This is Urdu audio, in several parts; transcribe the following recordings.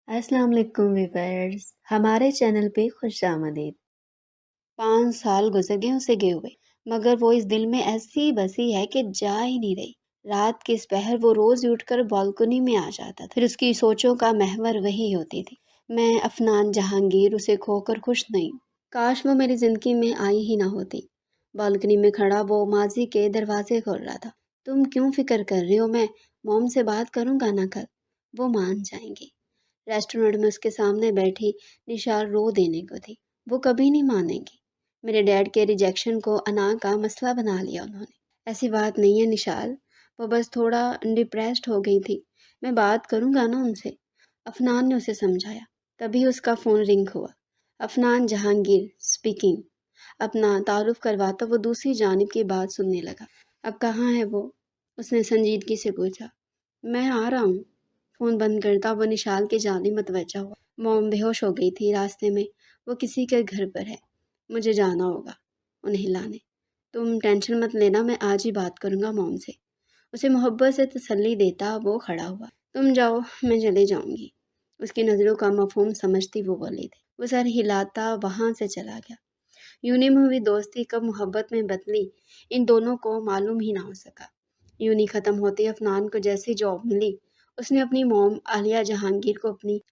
السلام علیکم ویورز، ہمارے چینل پہ خوش آمدید۔ 5 سال گزر گئے اسے گئے ہوئے، مگر وہ اس دل میں ایسی بسی ہے کہ جا ہی نہیں رہی۔ رات کے اس پہر وہ روز اٹھ کر بالکنی میں آ جاتا تھا، پھر اس کی سوچوں کا محور وہی ہوتی تھی۔ میں افنان جہانگیر اسے کھو کر خوش نہیں ہوں، کاش وہ میری زندگی میں آئی ہی نہ ہوتی۔ بالکنی میں کھڑا وہ ماضی کے دروازے کھول رہا تھا۔ تم کیوں فکر کر رہے ہو؟ میں موم سے بات کروں گا نہ کل، وہ مان جائیں گی۔ ریسٹورنٹ میں اس کے سامنے بیٹھی نشال رو دینے کو تھی، وہ کبھی نہیں مانیں گی۔ میرے ڈیڈ کے ریجیکشن کو انا کا مسئلہ بنا لیا انہوں نے۔ ایسی بات نہیں ہے نشال، وہ بس تھوڑا ڈپریسڈ ہو گئی تھی، میں بات کروں گا نا ان سے، افنان نے اسے سمجھایا۔ تبھی اس کا فون رنگ ہوا۔ افنان جہانگیر اسپیکنگ۔ اپنا تعارف کرواتا وہ دوسری جانب کی بات سننے لگا۔ اب کہاں ہے وہ؟ اس نے سنجیدگی سے پوچھا۔ میں آ رہا ہوں۔ فون بند کرتا وہ نشال کی جانب متوجہ ہوا۔ موم بے ہوش ہو گئی تھی، راستے میں وہ کسی کے گھر پر ہے، مجھے جانا ہوگا انہیں لانے۔ تم ٹینشن مت لینا، میں آج ہی بات کروں گا موم سے، اسے محبت سے تسلی دیتا وہ کھڑا ہوا۔ تم جاؤ، میں چلے جاؤں گی۔ اس کی نظروں کا مفہوم سمجھتی وہ بولی تھی۔ وہ سر ہلاتا وہاں سے چلا گیا۔ یونی میں ہوئی دوستی کب محبت میں بدلی ان دونوں کو معلوم ہی نہ ہو سکا۔ یونی ختم ہوتی افنان کو جیسی جاب ملی، اس نے اپنی موم عالیہ جہانگیر کو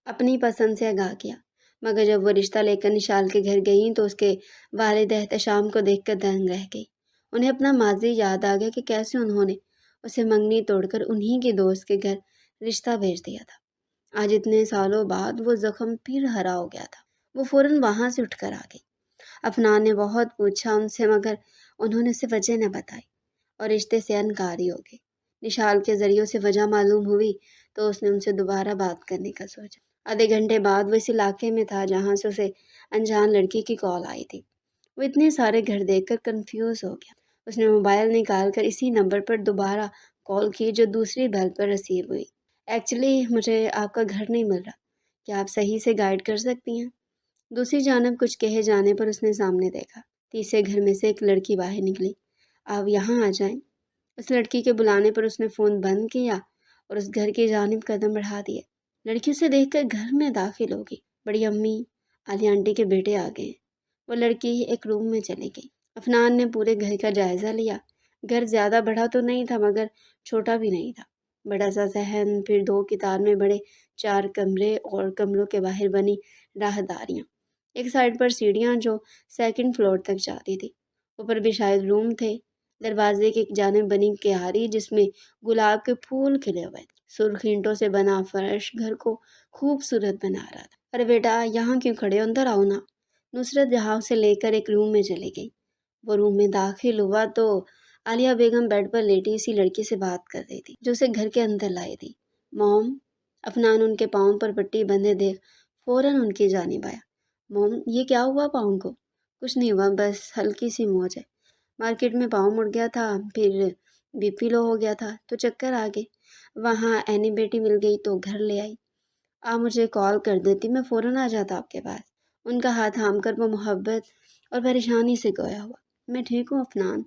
اپنی پسند سے آگاہ کیا، مگر جب وہ رشتہ لے کر نشال کے گھر گئیں تو اس کے والد احتشام کو دیکھ کر دنگ رہ گئی۔ انہیں اپنا ماضی یاد آ گیا کہ کیسے انہوں نے اسے منگنی توڑ کر انہی کے دوست کے گھر رشتہ بھیج دیا تھا۔ آج اتنے سالوں بعد وہ زخم پھر ہرا ہو گیا تھا۔ وہ فوراً وہاں سے اٹھ کر آ گئی۔ افنان نے بہت پوچھا ان سے، مگر انہوں نے اسے وجہ نہ بتائی اور رشتے سے انکاری ہو گئی۔ نشال کے ذریعے سے وجہ معلوم ہوئی تو اس نے ان سے دوبارہ بات کرنے کا سوچا۔ آدھے گھنٹے بعد وہ اس علاقے میں تھا جہاں سے اسے انجان لڑکی کی کال آئی تھی۔ وہ اتنے سارے گھر دیکھ کر کنفیوز ہو گیا۔ اس نے موبائل نکال کر اسی نمبر پر دوبارہ کال کی جو دوسری بیل پر ریسیو ہوئی۔ ایکچولی مجھے آپ کا گھر نہیں مل رہا، کیا آپ صحیح سے گائیڈ کر سکتی ہیں؟ دوسری جانب کچھ کہے جانے پر اس نے سامنے دیکھا۔ تیسرے گھر میں سے ایک لڑکی باہر نکلی۔ آپ یہاں آ جائیں۔ اس لڑکی کے بلانے پر اس نے فون بند کیا اور اس گھر کی جانب قدم بڑھا دیے۔ لڑکی اسے دیکھ کر گھر میں داخل ہو گئی۔ بڑی امی، عالیہ آنٹی کے بیٹے آ گئے۔ وہ لڑکی ایک روم میں چلی گئی۔ افنان نے پورے گھر کا جائزہ لیا۔ گھر زیادہ بڑا تو نہیں تھا مگر چھوٹا بھی نہیں تھا۔ بڑا سا صحن، پھر 2 قطار میں بڑے 4 کمرے اور کمروں کے باہر بنی راہداریاں۔ ایک سائڈ پر سیڑھیاں جو 2nd فلور تک جاتی تھی۔ اوپر بھی شاید روم تھے۔ دروازے کی ایک جانب بنی کیاری جس میں گلاب کے پھول کھلے ہوئے تھے۔ سرخ اینٹوں سے بنا فرش گھر کو خوبصورت بنا رہا تھا۔ ارے بیٹا، یہاں کیوں کھڑے ہو؟ اندر آؤ نا۔ نصرت جہاں سے لے کر ایک روم میں چلی گئی۔ وہ روم میں داخل ہوا تو عالیہ بیگم بیڈ پر لیٹی اسی لڑکی سے بات کر رہی تھی جو اسے گھر کے اندر لائی تھی۔ موم، افنان ان کے پاؤں پر پٹی بندھے دیکھ فوراً ان کی جانب آیا۔ موم، یہ کیا ہوا پاؤں کو؟ کچھ نہیں ہوا، بس ہلکی سی موج ہے۔ مارکیٹ میں پاؤں مڑ گیا تھا، پھر بی پی لو ہو گیا تھا تو چکر آ گئے۔ وہاں اینی بیٹی مل گئی تو گھر لے آئی۔ آپ مجھے کال کر دیتی، میں فوراً آ جاتا آپ کے پاس۔ ان کا ہاتھ تھام کر وہ محبت اور پریشانی سے گویا ہوا۔ میں ٹھیک ہوں افنان،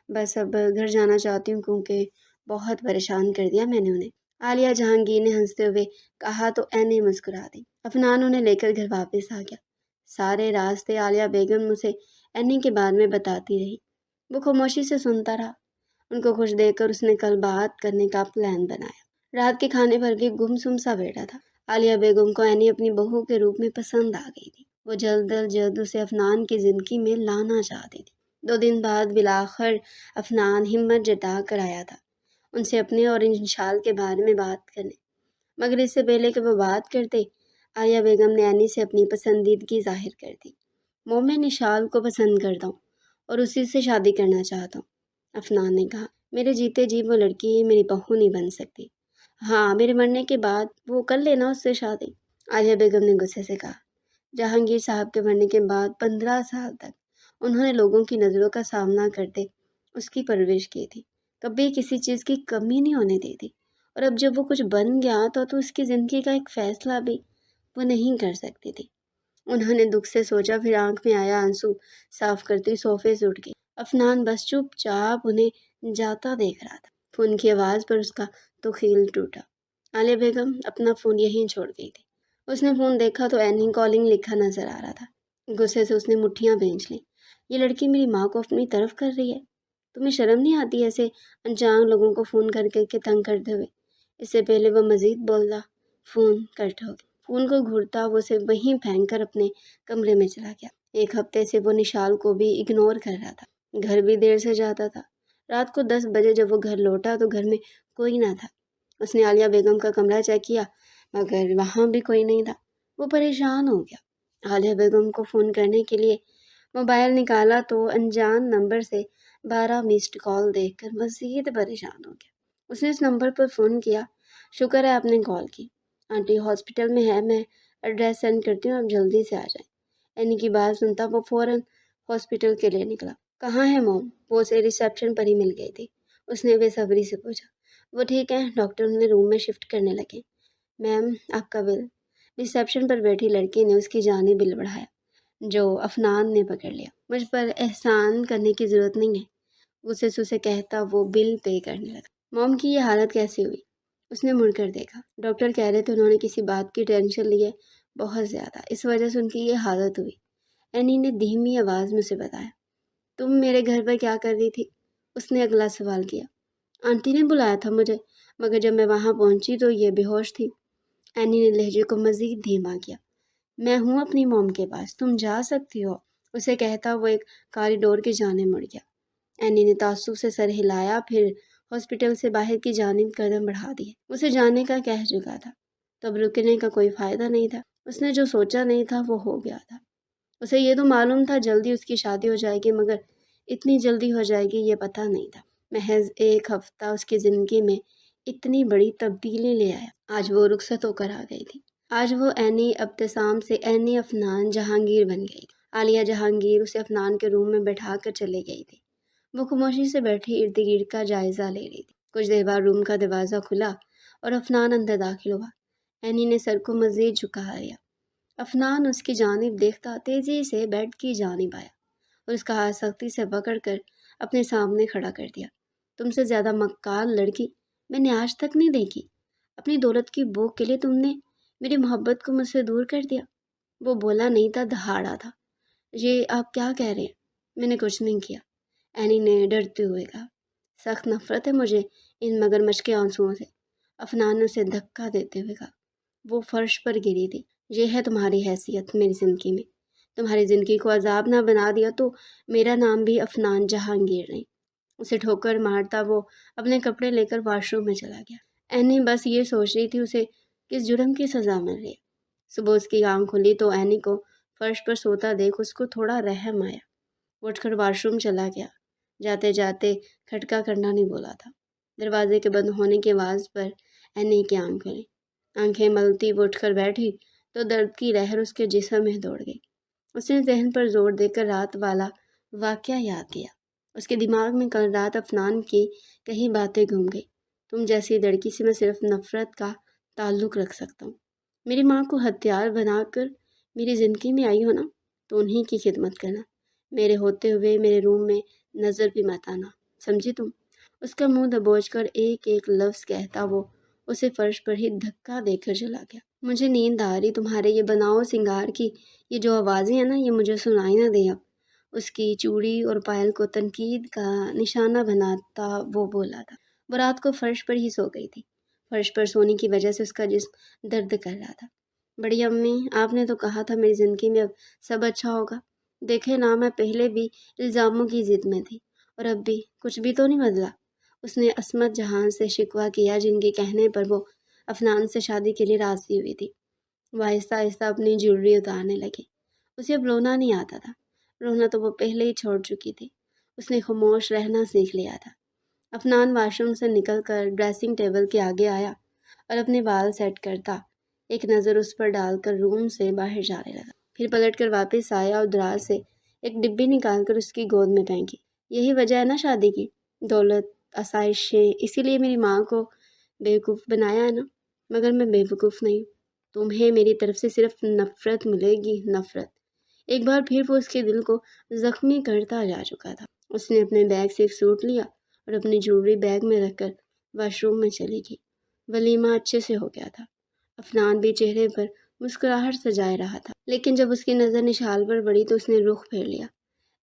بس اب گھر جانا چاہتی ہوں کیونکہ بہت پریشان کر دیا میں نے انہیں۔ عالیہ جہانگیر نے ہنستے ہوئے کہا تو اینی مسکرا دی۔ افنان انہیں لے کر گھر واپس آ گیا۔ سارے راستے عالیہ بیگم اسے اینی کے بارے میں بتاتی رہی۔ وہ خاموشی سے سنتا رہا۔ ان کو خوش دیکھ کر اس نے کل بات کرنے کا پلان بنایا۔ رات کے کھانے پر بھی گمسم سا بیٹھا تھا۔ عالیہ بیگم کو اینی اپنی بہو کے روپ میں پسند آ گئی تھی۔ وہ جلد از جلد اسے افنان کی زندگی میں لانا چاہتی تھی۔ 2 دن بعد بالآخر افنان ہمت جتا کر آیا تھا ان سے اپنے اور نشال کے بارے میں بات کرنے، مگر اس سے پہلے کہ وہ بات کرتے عالیہ بیگم نے اینی سے اپنی پسندیدگی ظاہر کر دی۔ میں نشال کو پسند کرتا ہوں اور اسی سے شادی کرنا چاہتا ہوں، افنان نے کہا۔ میرے جیتے جی وہ لڑکی میری بہو نہیں بن سکتی۔ ہاں، میرے مرنے کے بعد وہ کر لینا اس سے شادی، عالیہ بیگم نے غصے سے کہا۔ جہانگیر صاحب کے مرنے کے بعد 15 سال تک انہوں نے لوگوں کی نظروں کا سامنا کرتے اس کی پرورش کی تھی، کبھی کسی چیز کی کمی نہیں ہونے دی تھی، اور اب جب وہ کچھ بن گیا تو اس کی زندگی کا ایک فیصلہ بھی وہ نہیں کر سکتی تھی۔ انہوں نے دکھ سے سوچا، پھر آنکھ میں آیا آنسو صاف کرتی صوفے سے اٹھ گئی۔ افنان بس چپ چاپ انہیں جاتا دیکھ رہا تھا۔ فون کی آواز پر اس کا تو خیل ٹوٹا۔ عالیہ بیگم اپنا فون یہیں چھوڑ گئی تھی۔ اس نے فون دیکھا تو اینی کالنگ لکھا نظر آ رہا تھا۔ غصے سے اس نے مٹھیاں بھینچ لیں۔ یہ لڑکی میری ماں کو اپنی طرف کر رہی ہے۔ تمہیں شرم نہیں آتی ایسے انجان لوگوں کو فون کر کے تنگ کرتے ہوئے؟ اس سے پہلے وہ مزید بولتا فون کٹ ہو گیا۔ فون کو گھورتا وہ اسے وہیں پھینک کر اپنے کمرے میں چلا گیا۔ ایک ہفتے سے وہ نشال کو بھی اگنور کر رہا تھا۔ گھر بھی دیر سے جاتا تھا۔ رات کو 10 بجے جب وہ گھر لوٹا تو گھر میں کوئی نہ تھا۔ اس نے عالیہ بیگم کا کمرہ چیک کیا مگر وہاں بھی کوئی نہیں تھا۔ وہ پریشان ہو گیا۔ عالیہ بیگم کو فون کرنے کے لیے موبائل نکالا تو انجان نمبر سے 12 مسڈ کال دیکھ کر مزید پریشان ہو گیا۔ اس نے اس نمبر پر فون کیا۔ شکر ہے آپ نے کال کی۔ آنٹی ہاسپٹل میں ہے، میں ایڈریس سینڈ کرتی ہوں، آپ جلدی سے آ جائیں۔ اینی کی بات سنتا وہ فوراً ہاسپٹل کے لیے نکلا۔ کہاں ہے موم؟ وہ اسے ریسیپشن پر ہی مل گئی تھی۔ اس نے بے صبری سے پوچھا۔ وہ ٹھیک ہے، ڈاکٹر انہیں روم میں شفٹ کرنے لگے۔ میم آپ کا بل۔ ریسیپشن پر بیٹھی لڑکی نے اس کی جانب بل بڑھایا جو افنان نے پکڑ لیا۔ مجھ پر احسان کرنے کی ضرورت نہیں ہے، غصے سے اسے کہتا وہ بل پے کرنے لگا۔ موم کی یہ حالت کیسے ہوئی؟ اس نے مڑ کر دیکھا۔ ڈاکٹر کہہ رہے تھے انہوں نے کسی بات کی ٹینشن لی ہے بہت زیادہ، اس وجہ سے ان کی یہ حالت ہوئی۔ اینی نے دھیمی آواز میں اسے بتایا۔ تم میرے گھر پر کیا کر رہی تھی؟ اس نے اگلا سوال کیا۔ آنٹی نے بلایا تھا مجھے، مگر جب میں وہاں پہنچی تو یہ بے ہوش تھی۔ اینی نے لہجے کو مزید دھیما کیا۔ میں ہوں اپنی موم کے پاس، تم جا سکتی ہو، اسے کہتا وہ ایک کاریڈور کی جانب مڑ گیا۔ اینی نے تعصب سے سر ہلایا، پھر ہاسپٹل سے باہر کی جانب قدم بڑھا دیے۔ اسے جانے کا کہہ چکا تھا، تب رکنے کا کوئی فائدہ نہیں تھا۔ اس نے جو سوچا نہیں تھا وہ ہو گیا تھا۔ اسے یہ تو معلوم تھا جلدی اس کی شادی ہو جائے گی، مگر اتنی جلدی ہو جائے گی یہ پتہ نہیں تھا۔ محض ایک ہفتہ اس کی زندگی میں اتنی بڑی تبدیلی لے آیا۔ آج وہ رخصت ہو کر آ گئی تھی۔ آج وہ اینی ابتسام سے اینی افنان جہانگیر بن گئی تھی۔ عالیہ جہانگیر اسے افنان کے روم میں بیٹھا کر چلے گئی تھی۔ وہ خاموشی سے بیٹھی ارد گرد کا جائزہ لے رہی تھی۔ کچھ دیر بعد روم کا دروازہ کھلا اور افنان اندر داخل ہوا۔ اینی نے سر کو مزید جھکا لیا۔ افنان اس کی جانب دیکھتا تیزی سے بیڈ کی جانب آیا اور اس کا ہاتھ سختی سے پکڑ کر اپنے سامنے کھڑا کر دیا۔ تم سے زیادہ مکار لڑکی میں نے آج تک نہیں دیکھی۔ اپنی دولت کی بھوک کے لیے تم نے میری محبت کو مجھ سے دور کر دیا۔ وہ بولا نہیں تھا، دہاڑا تھا۔ یہ آپ کیا کہہ رہے ہیں؟ میں نے کچھ نہیں کیا، اینی نے ڈرتے ہوئے کہا۔ سخت نفرت ہے مجھے ان مگرمچھ کے آنسوؤں سے، افنان نے اسے دھکا دیتے ہوئے کہا۔ وہ فرش پر گری تھی۔ یہ ہے تمہاری حیثیت میری زندگی میں، تمہاری زندگی کو عذاب نہ بنا دیا تو میرا نام بھی افنان جہانگیر نہیں۔ اسے ٹھوکر مارتا وہ اپنے کپڑے لے کر واش روم میں چلا گیا۔ اینی بس یہ سوچ رہی تھی اسے کس جرم کی سزا مل رہی ہے۔ صبح اس کی آنکھ کھلی تو اینی کو فرش پر سوتا دیکھ اس کو تھوڑا رحم آیا۔ وہ اٹھ کر واش روم چلا گیا۔ جاتے جاتے کھٹکا کرنا نہیں بولا تھا۔ دروازے کے بند ہونے کی آواز پر اینی کی آنکھ کھلی۔ آنکھیں ملتی وہ اٹھ کر بیٹھی تو درد کی لہر اس کے جسم میں دوڑ گئی۔ اس نے ذہن پر زور دے کر رات والا واقعہ یاد کیا۔ اس کے دماغ میں کل رات افنان کی کئی باتیں گھوم گئی۔ تم جیسی لڑکی سے میں صرف نفرت کا تعلق رکھ سکتا ہوں۔ میری ماں کو ہتھیار بنا کر میری زندگی میں آئی ہو نا، تو انہی کی خدمت کرنا۔ میرے ہوتے ہوئے میرے روم میں نظر بھی مت آنا، سمجھی تم؟ اس کا منہ دبوچ کر ایک ایک لفظ کہتا وہ اسے فرش پر ہی دھکا دے کر چلا گیا۔ مجھے نیند آ رہی، تمہارے یہ بناؤ سنگار کی یہ جو آوازیں ہیں نا، یہ مجھے سنائی نہ دے اب۔ اس کی چوڑی اور پائل کو تنقید کا نشانہ بناتا وہ بولا تھا۔ وہ رات کو فرش پر ہی سو گئی تھی۔ فرش پر سونے کی وجہ سے اس کا جسم درد کر رہا تھا۔ بڑی امی، آپ نے تو کہا تھا میری زندگی میں اب سب اچھا ہوگا۔ دیکھے نا، میں پہلے بھی الزاموں کی ضد میں تھی اور اب بھی کچھ بھی تو نہیں بدلا۔ اس نے عصمت جہاں سے شکوہ کیا جن کے کہنے پر وہ افنان سے شادی کے لیے راضی ہوئی تھی۔ وہ آہستہ آہستہ اپنی جیولری اتارنے لگی۔ اسے اب رونا نہیں آتا تھا، رونا تو وہ پہلے ہی چھوڑ چکی تھی۔ اس نے خاموش رہنا سیکھ لیا تھا۔ افنان واش روم سے نکل کر ڈریسنگ ٹیبل کے آگے آیا اور اپنے بال سیٹ کرتا ایک نظر اس پر ڈال کر روم سے باہر جانے لگا۔ پھر پلٹ کر واپس آیا اور دراز سے ایک ڈبی نکال کر اس کی گود میں پھینکی۔ یہی وجہ ہے نا شادی کی، دولت، آسائشیں، اسی لیے میری ماں کو بیوقوف بنایا ہے نا، مگر میں بیوقوف نہیں۔ تمہیں میری طرف سے صرف نفرت ملے گی، نفرت۔ ایک بار پھر وہ اس کے دل کو زخمی کرتا جا چکا تھا۔ اس نے اپنے بیگ سے ایک سوٹ لیا اور اپنی جیولری بیگ میں رکھ کر واش روم میں چلی گئی۔ ولیمہ اچھے سے ہو گیا تھا۔ افنان بھی چہرے پر مسکراہٹ سجائے رہا تھا، لیکن جب اس کی نظر نشال پر پڑی تو اس نے رخ پھیر لیا۔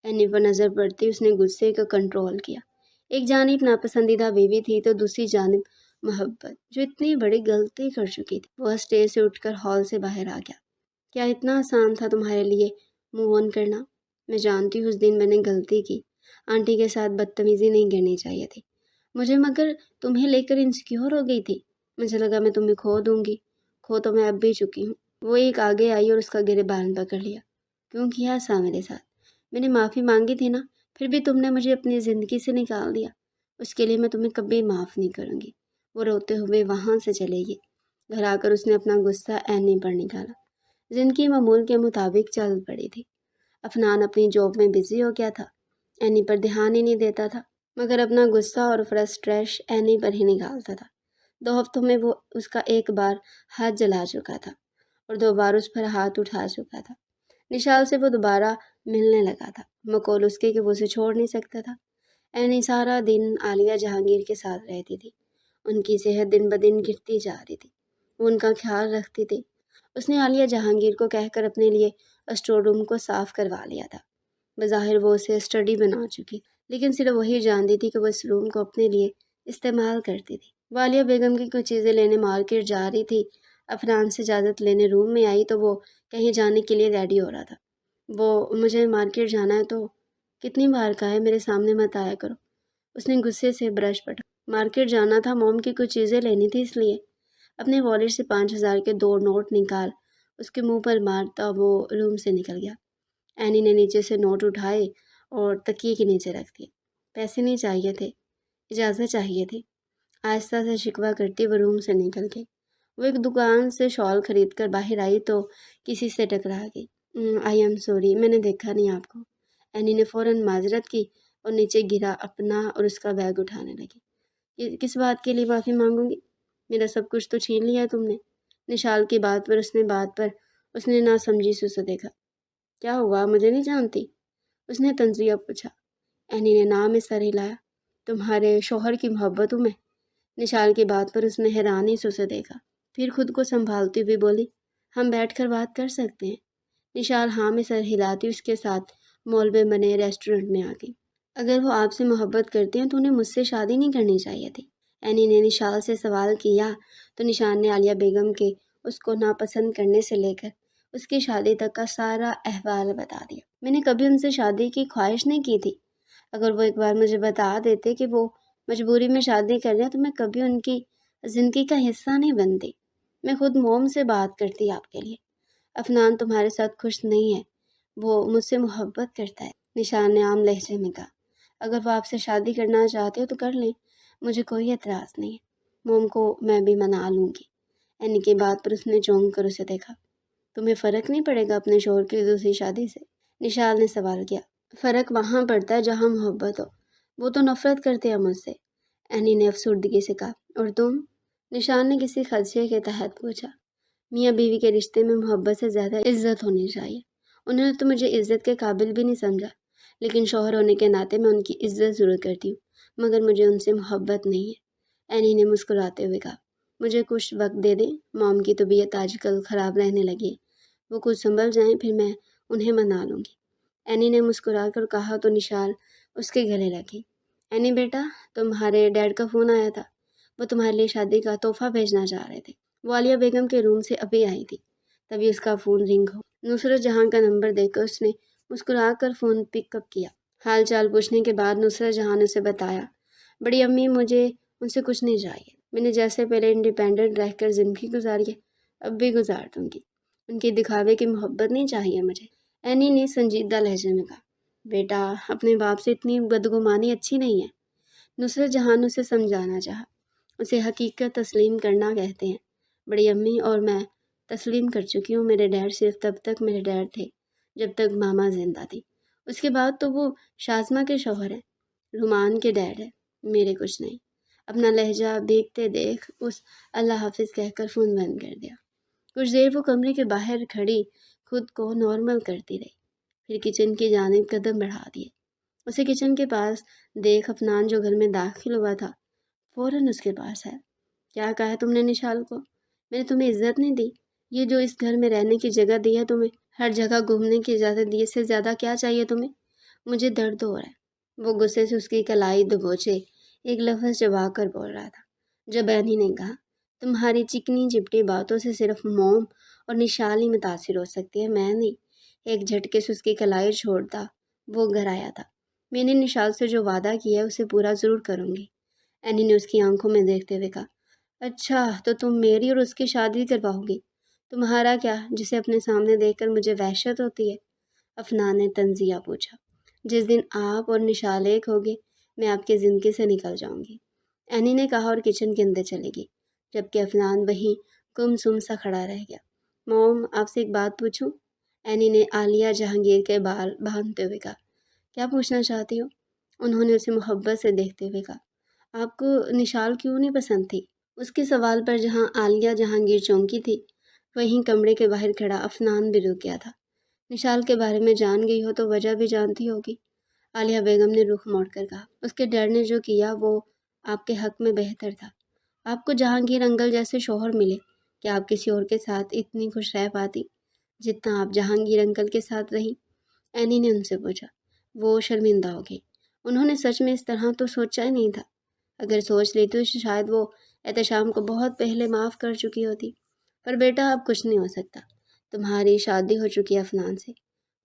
اینی پر نظر پڑتی اس نے غصے کا کنٹرول کیا۔ ایک جانب ناپسندیدہ بیوی تھی تو دوسری جانب محبت، جو اتنی بڑی غلطی کر چکی تھی۔ وہ اسٹیج سے اٹھ کر ہال سے باہر آ گیا۔ کیا اتنا آسان تھا تمہارے لیے موو آن کرنا؟ میں جانتی ہوں اس دن میں نے غلطی کی، آنٹی کے ساتھ بدتمیزی نہیں کرنی چاہیے تھی مجھے، مگر تمہیں لے کر انسیکیور ہو گئی تھی۔ مجھے لگا میں تمہیں کھو دوں گی، کھو تو میں اب بھی چکی ہوں۔ وہ ایک آگے آئی اور اس کا گریبان پکڑ لیا۔ کیوں کیا ایسا میرے ساتھ؟ میں نے معافی مانگی تھی نا، پھر بھی تم نے مجھے اپنی زندگی سے نکال دیا۔ اس کے لیے میں تمہیں کبھی معاف نہیں کروں گی۔ وہ روتے ہوئے وہاں سے چلے گئی۔ گھر آ کر اس نے اپنا غصہ اینی پر نکالا۔ زندگی معمول کے مطابق چل پڑی تھی۔ افنان اپنی جاب میں بزی ہو گیا تھا، اینی پر دھیان ہی نہیں دیتا تھا، مگر اپنا غصہ اور فرسٹریش اینی پر ہی نکالتا تھا۔ 2 ہفتوں میں وہ اس کا ایک بار ہاتھ جلا چکا تھا اور 2 بار اس پر ہاتھ اٹھا چکا تھا۔ نشال سے وہ دوبارہ ملنے لگا تھا، مقول اس کے کہ وہ اسے چھوڑ نہیں سکتا تھا۔ اینی سارا دن عالیہ جہانگیر کے ساتھ رہتی تھی۔ ان کی صحت دن بدن گرتی جا رہی تھی، وہ ان کا خیال رکھتی تھی۔ اس نے عالیہ جہانگیر کو کہہ کر اپنے لیے اسٹور روم کو صاف کروا لیا تھا۔ بظاہر وہ اسے اسٹڈی بنا چکی، لیکن صرف وہی جانتی تھی کہ وہ اس روم کو اپنے لیے استعمال کرتی تھی۔ وہ عالیہ بیگم کی کچھ چیزیں لینے مارکیٹ جا رہی تھی۔ افنان سے اجازت لینے روم میں آئی تو وہ کہیں جانے کے لیے ریڈی ہو رہا تھا۔ مجھے مارکیٹ جانا ہے تو کتنی بار کہا ہے میرے سامنے مت آیا کرو۔ اس نے غصے سے برش پٹا۔ مارکیٹ جانا تھا، موم کی کچھ چیزیں لینی تھی، اس لیے۔ اپنے والیٹ سے 5000 کے 2 نوٹ نکال اس کے منہ پر مارتا وہ روم سے نکل گیا۔ اینی نے نیچے سے نوٹ اٹھائے اور تکیے کے نیچے رکھ دیے۔ پیسے نہیں چاہیے تھے، اجازت چاہیے تھی، آہستہ سے شکوہ کرتی وہ روم سے نکل گئی۔ وہ ایک دکان سے شال خرید کر باہر آئی تو کسی سے ٹکرا گئی۔ آئی ایم سوری، میں نے دیکھا نہیں آپ کو۔ اینی نے فوراً معذرت کی اور نیچے گرا اپنا اور اس کا بیگ اٹھانے لگی۔ کس بات کے لیے معافی مانگوں گی؟ میرا سب کچھ تو چھین لیا ہے تم نے۔ نشال کی بات پر اس نے نہ سمجھی سے اسے دیکھا۔ کیا ہوا، مجھے نہیں جانتی؟ اس نے تنزیہ پوچھا۔ اینی نے نام میں سر ہلایا۔ تمہارے شوہر کی محبت ہوں میں۔ نشال کی بات پر اس نے حیرانی سے اسے دیکھا، پھر خود کو سنبھالتی ہوئی بولی، ہم بیٹھ کر بات کر سکتے ہیں؟ نشال ہاں میں سر ہلاتی اس کے ساتھ مال میں بنے ریسٹورنٹ میں آ گئی۔ اگر وہ آپ سے محبت کرتے ہیں تو انہیں مجھ سے شادی نہیں کرنی چاہیے تھی۔ اینی نے نشال سے سوال کیا تو نشال نے عالیہ بیگم کے اس کو ناپسند کرنے سے لے کر اس کی شادی تک کا سارا احوال بتا دیا۔ میں نے کبھی ان سے شادی کی خواہش نہیں کی تھی۔ اگر وہ ایک بار مجھے بتا دیتے کہ وہ مجبوری میں شادی کر رہے ہیں تو میں کبھی ان کی زندگی کا حصہ نہیں بنتی۔ میں خود موم سے بات کرتی آپ کے لیے۔ افنان تمہارے ساتھ خوش نہیں ہے، وہ مجھ سے محبت کرتا ہے، نشان نے عام لہجے میں کہا۔ اگر وہ آپ سے شادی کرنا چاہتے ہو تو کر لیں، مجھے کوئی اعتراض نہیں ہے، موم کو میں بھی منا لوں گی۔ اینی کی بات پر اس نے چونک کر اسے دیکھا۔ تمہیں فرق نہیں پڑے گا اپنے شوہر کی دوسری شادی سے؟ نشال نے سوال کیا۔ فرق وہاں پڑتا ہے جہاں محبت ہو، وہ تو نفرت کرتے ہیں مجھ سے، اینی نے افسردگی سے کہا۔ اور تم؟ نشان نے کسی خدشے کے تحت پوچھا۔ میاں بیوی کے رشتے میں محبت سے زیادہ عزت ہونی چاہیے۔ انہوں نے تو مجھے عزت کے قابل بھی نہیں سمجھا، لیکن شوہر ہونے کے ناطے میں ان کی عزت ضرور کرتی ہوں، مگر مجھے ان سے محبت نہیں ہے، اینی نے مسکراتے ہوئے کہا۔ مجھے کچھ وقت دے دیں، موم کی طبیعت آج کل خراب رہنے لگی ہے، وہ کچھ سنبھل جائیں پھر میں انہیں منا لوں گی، اینی نے مسکرا کر کہا تو نشال اس کے گلے لگی۔ اینی بیٹا، تمہارے ڈیڈ کا فون آیا تھا، وہ تمہارے لیے شادی کا تحفہ بھیجنا چاہ رہے تھے۔ وہ عالیہ بیگم کے روم سے ابھی آئی تھی، تبھی اس کا فون رنگ ہو۔ نصرت جہاں کا نمبر دیکھ کر اس نے مسکرا کر فون پک اپ کیا۔ حال چال پوچھنے کے بعد نصرت جہاں نے اسے بتایا، بڑی امی مجھے ان سے کچھ نہیں چاہیے، میں نے جیسے پہلے انڈیپینڈنٹ رہ کر زندگی گزاری ہے اب بھی گزار دوں گی، ان کی دکھاوے کی محبت نہیں چاہیے مجھے، اینی نے سنجیدہ لہجے میں کہا۔ بیٹا، اپنے باپ سے اتنی بدگمانی اچھی نہیں ہے، نصرت جہاں نے اسے سمجھانا چاہا۔ اسے حقیقت تسلیم کرنا کہتے ہیں، بڑی امی، اور میں تسلیم کر چکی ہوں۔ میرے ڈیڈ صرف تب تک میرے ڈیڈ تھے جب تک ماما زندہ تھی، اس کے بعد تو وہ شازمہ کے شوہر ہیں، رومان کے ڈیڈ ہے، میرے کچھ نہیں۔ اپنا لہجہ بھیگتے دیکھ اس اللہ حافظ کہہ کر فون بند کر دیا۔ کچھ دیر وہ کمرے کے باہر کھڑی خود کو نارمل کرتی رہی، پھر کچن کی جانب قدم بڑھا دیے۔ اسے کچن کے پاس دیکھ افنان جو گھر میں داخل ہوا تھا فوراً اس کے پاس ہے۔ کیا کہا ہے تم نے نشال کو؟ میں نے تمہیں عزت نہیں دی، یہ جو اس گھر میں رہنے کی جگہ دی ہے تمہیں، ہر جگہ گھومنے کی اجازت دی، اس سے زیادہ کیا چاہیے تمہیں؟ مجھے درد ہو رہا ہے، وہ غصے سے اس کی کلائی دبوچے ایک لفظ چبا کر بول رہا تھا۔ جب اینی نے کہا، تمہاری چکنی چپٹی باتوں سے صرف موم اور نشال ہی متاثر ہو سکتی ہے، میں نہیں۔ ایک جھٹکے سے اس کی کلائی چھوڑتا وہ گھر آیا تھا۔ میں نے نشال سے جو وعدہ کیا ہے اسے پورا ضرور کروں گی، اینی نے اس کی آنکھوں میں دیکھتے ہوئے کہا۔ اچھا تو تم میری اور اس کی شادی کرواؤ گی؟ تمہارا کیا، جسے اپنے سامنے دیکھ کر مجھے وحشت ہوتی ہے؟ افنان نے تنزیہ پوچھا۔ جس دن آپ اور نشال ایک ہوگے میں آپ کی زندگی سے نکل جاؤں گی، اینی نے کہا اور کچن کے اندر چلے گی، جبکہ افنان وہیں گم سم سا کھڑا رہ گیا۔ موم، آپ سے ایک بات پوچھوں؟ اینی نے عالیہ جہانگیر کے بال باندھتے ہوئے کہا۔ کیا پوچھنا چاہتی ہو؟ انہوں نے اسے محبت سے دیکھتے ہوئے کہا۔ آپ کو نشال کیوں نہیں پسند تھی؟ اس کے سوال پر جہاں عالیہ جہانگیر چونکی تھی، وہیں کمرے کے باہر کھڑا افنان بھی رک گیا تھا۔ نشال کے بارے میں جان گئی ہو تو وجہ بھی جانتی ہوگی، عالیہ بیگم نے رخ موڑ کر کہا۔ اس کے ڈیڈ نے جو کیا وہ آپ کے حق میں بہتر تھا۔ آپ کو جہانگیر انکل جیسے شوہر ملے، کیا آپ کسی اور کے ساتھ اتنی خوش رہ پاتی جتنا آپ جہانگیر انکل کے ساتھ رہی؟ اینی نے ان سے پوچھا۔ وہ شرمندہ ہو گئی۔ انہوں نے سچ میں اس طرح تو سوچا ہی نہیں تھا۔ اگر سوچ لی تو شاید وہ احتشام کو بہت پہلے معاف کر چکی ہوتی۔ پر بیٹا اب کچھ نہیں ہو سکتا، تمہاری شادی ہو چکی ہے افنان سے۔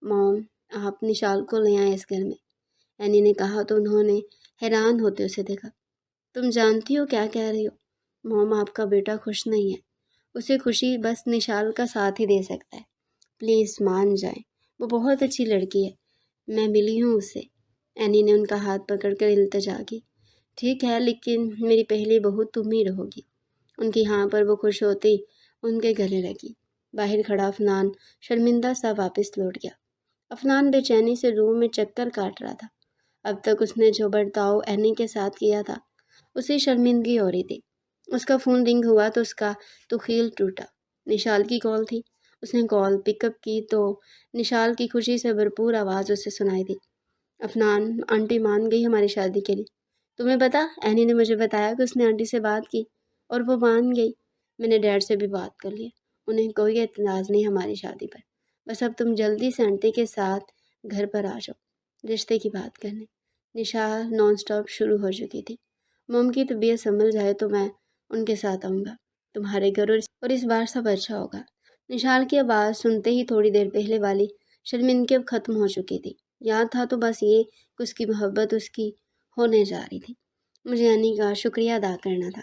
موم، آپ نشال کو لے آئیں اس گھر میں، اینی نے کہا تو انہوں نے حیران ہوتے اسے دیکھا۔ تم جانتی ہو کیا کہہ رہی ہو؟ موم، آپ کا بیٹا خوش نہیں ہے، اسے خوشی بس نشال کا ساتھ ہی دے سکتا ہے۔ پلیز مان جائیں، وہ بہت اچھی لڑکی ہے، میں ملی ہوں اس سے۔ اینی نے ان کا ہاتھ پکڑ کر التجا کی۔ ٹھیک ہے، لیکن میری پہلی بہو تم ہی رہو گی۔ ان کی ہاں پر وہ خوش ہوتی ان کے گلے لگی۔ باہر کھڑا افنان شرمندہ سا واپس لوٹ گیا۔ افنان بے چینی سے روم میں چکر کاٹ رہا تھا۔ اب تک اس نے جو برتاؤ اینی کے ساتھ کیا تھا اسے شرمندگی ہو رہی تھی۔ اس کا فون رنگ ہوا تو اس کا تخیل ٹوٹا۔ نشال کی کال تھی۔ اس نے کال پک اپ کی تو نشال کی خوشی سے بھرپور آواز اسے سنائی دی۔ افنان، آنٹی مان گئی ہماری شادی کے لیے۔ تمہیں پتا، اینی نے مجھے بتایا کہ اس نے آنٹی سے بات کی اور وہ مان گئی۔ میں نے ڈیڈ سے بھی بات کر لی، انہیں کوئی اعتراض نہیں ہماری شادی پر۔ بس اب تم جلدی سے آنٹی کے ساتھ گھر پر آ جاؤ رشتے کی بات کرنے۔ نشال نان سٹاپ شروع ہو چکی تھی۔ موم کی طبیعت سنبھل جائے تو میں ان کے ساتھ آؤں گا تمہارے گھر، اور اس بار سب اچھا ہوگا۔ نشال کی آواز سنتے ہی تھوڑی دیر پہلے والی شرمندگی اب ختم ہو چکی تھی۔ یاد تھا تو بس یہ کہ اس کی محبت اس کی ہونے جا رہی تھی۔ مجھے اینی کا شکریہ ادا کرنا تھا،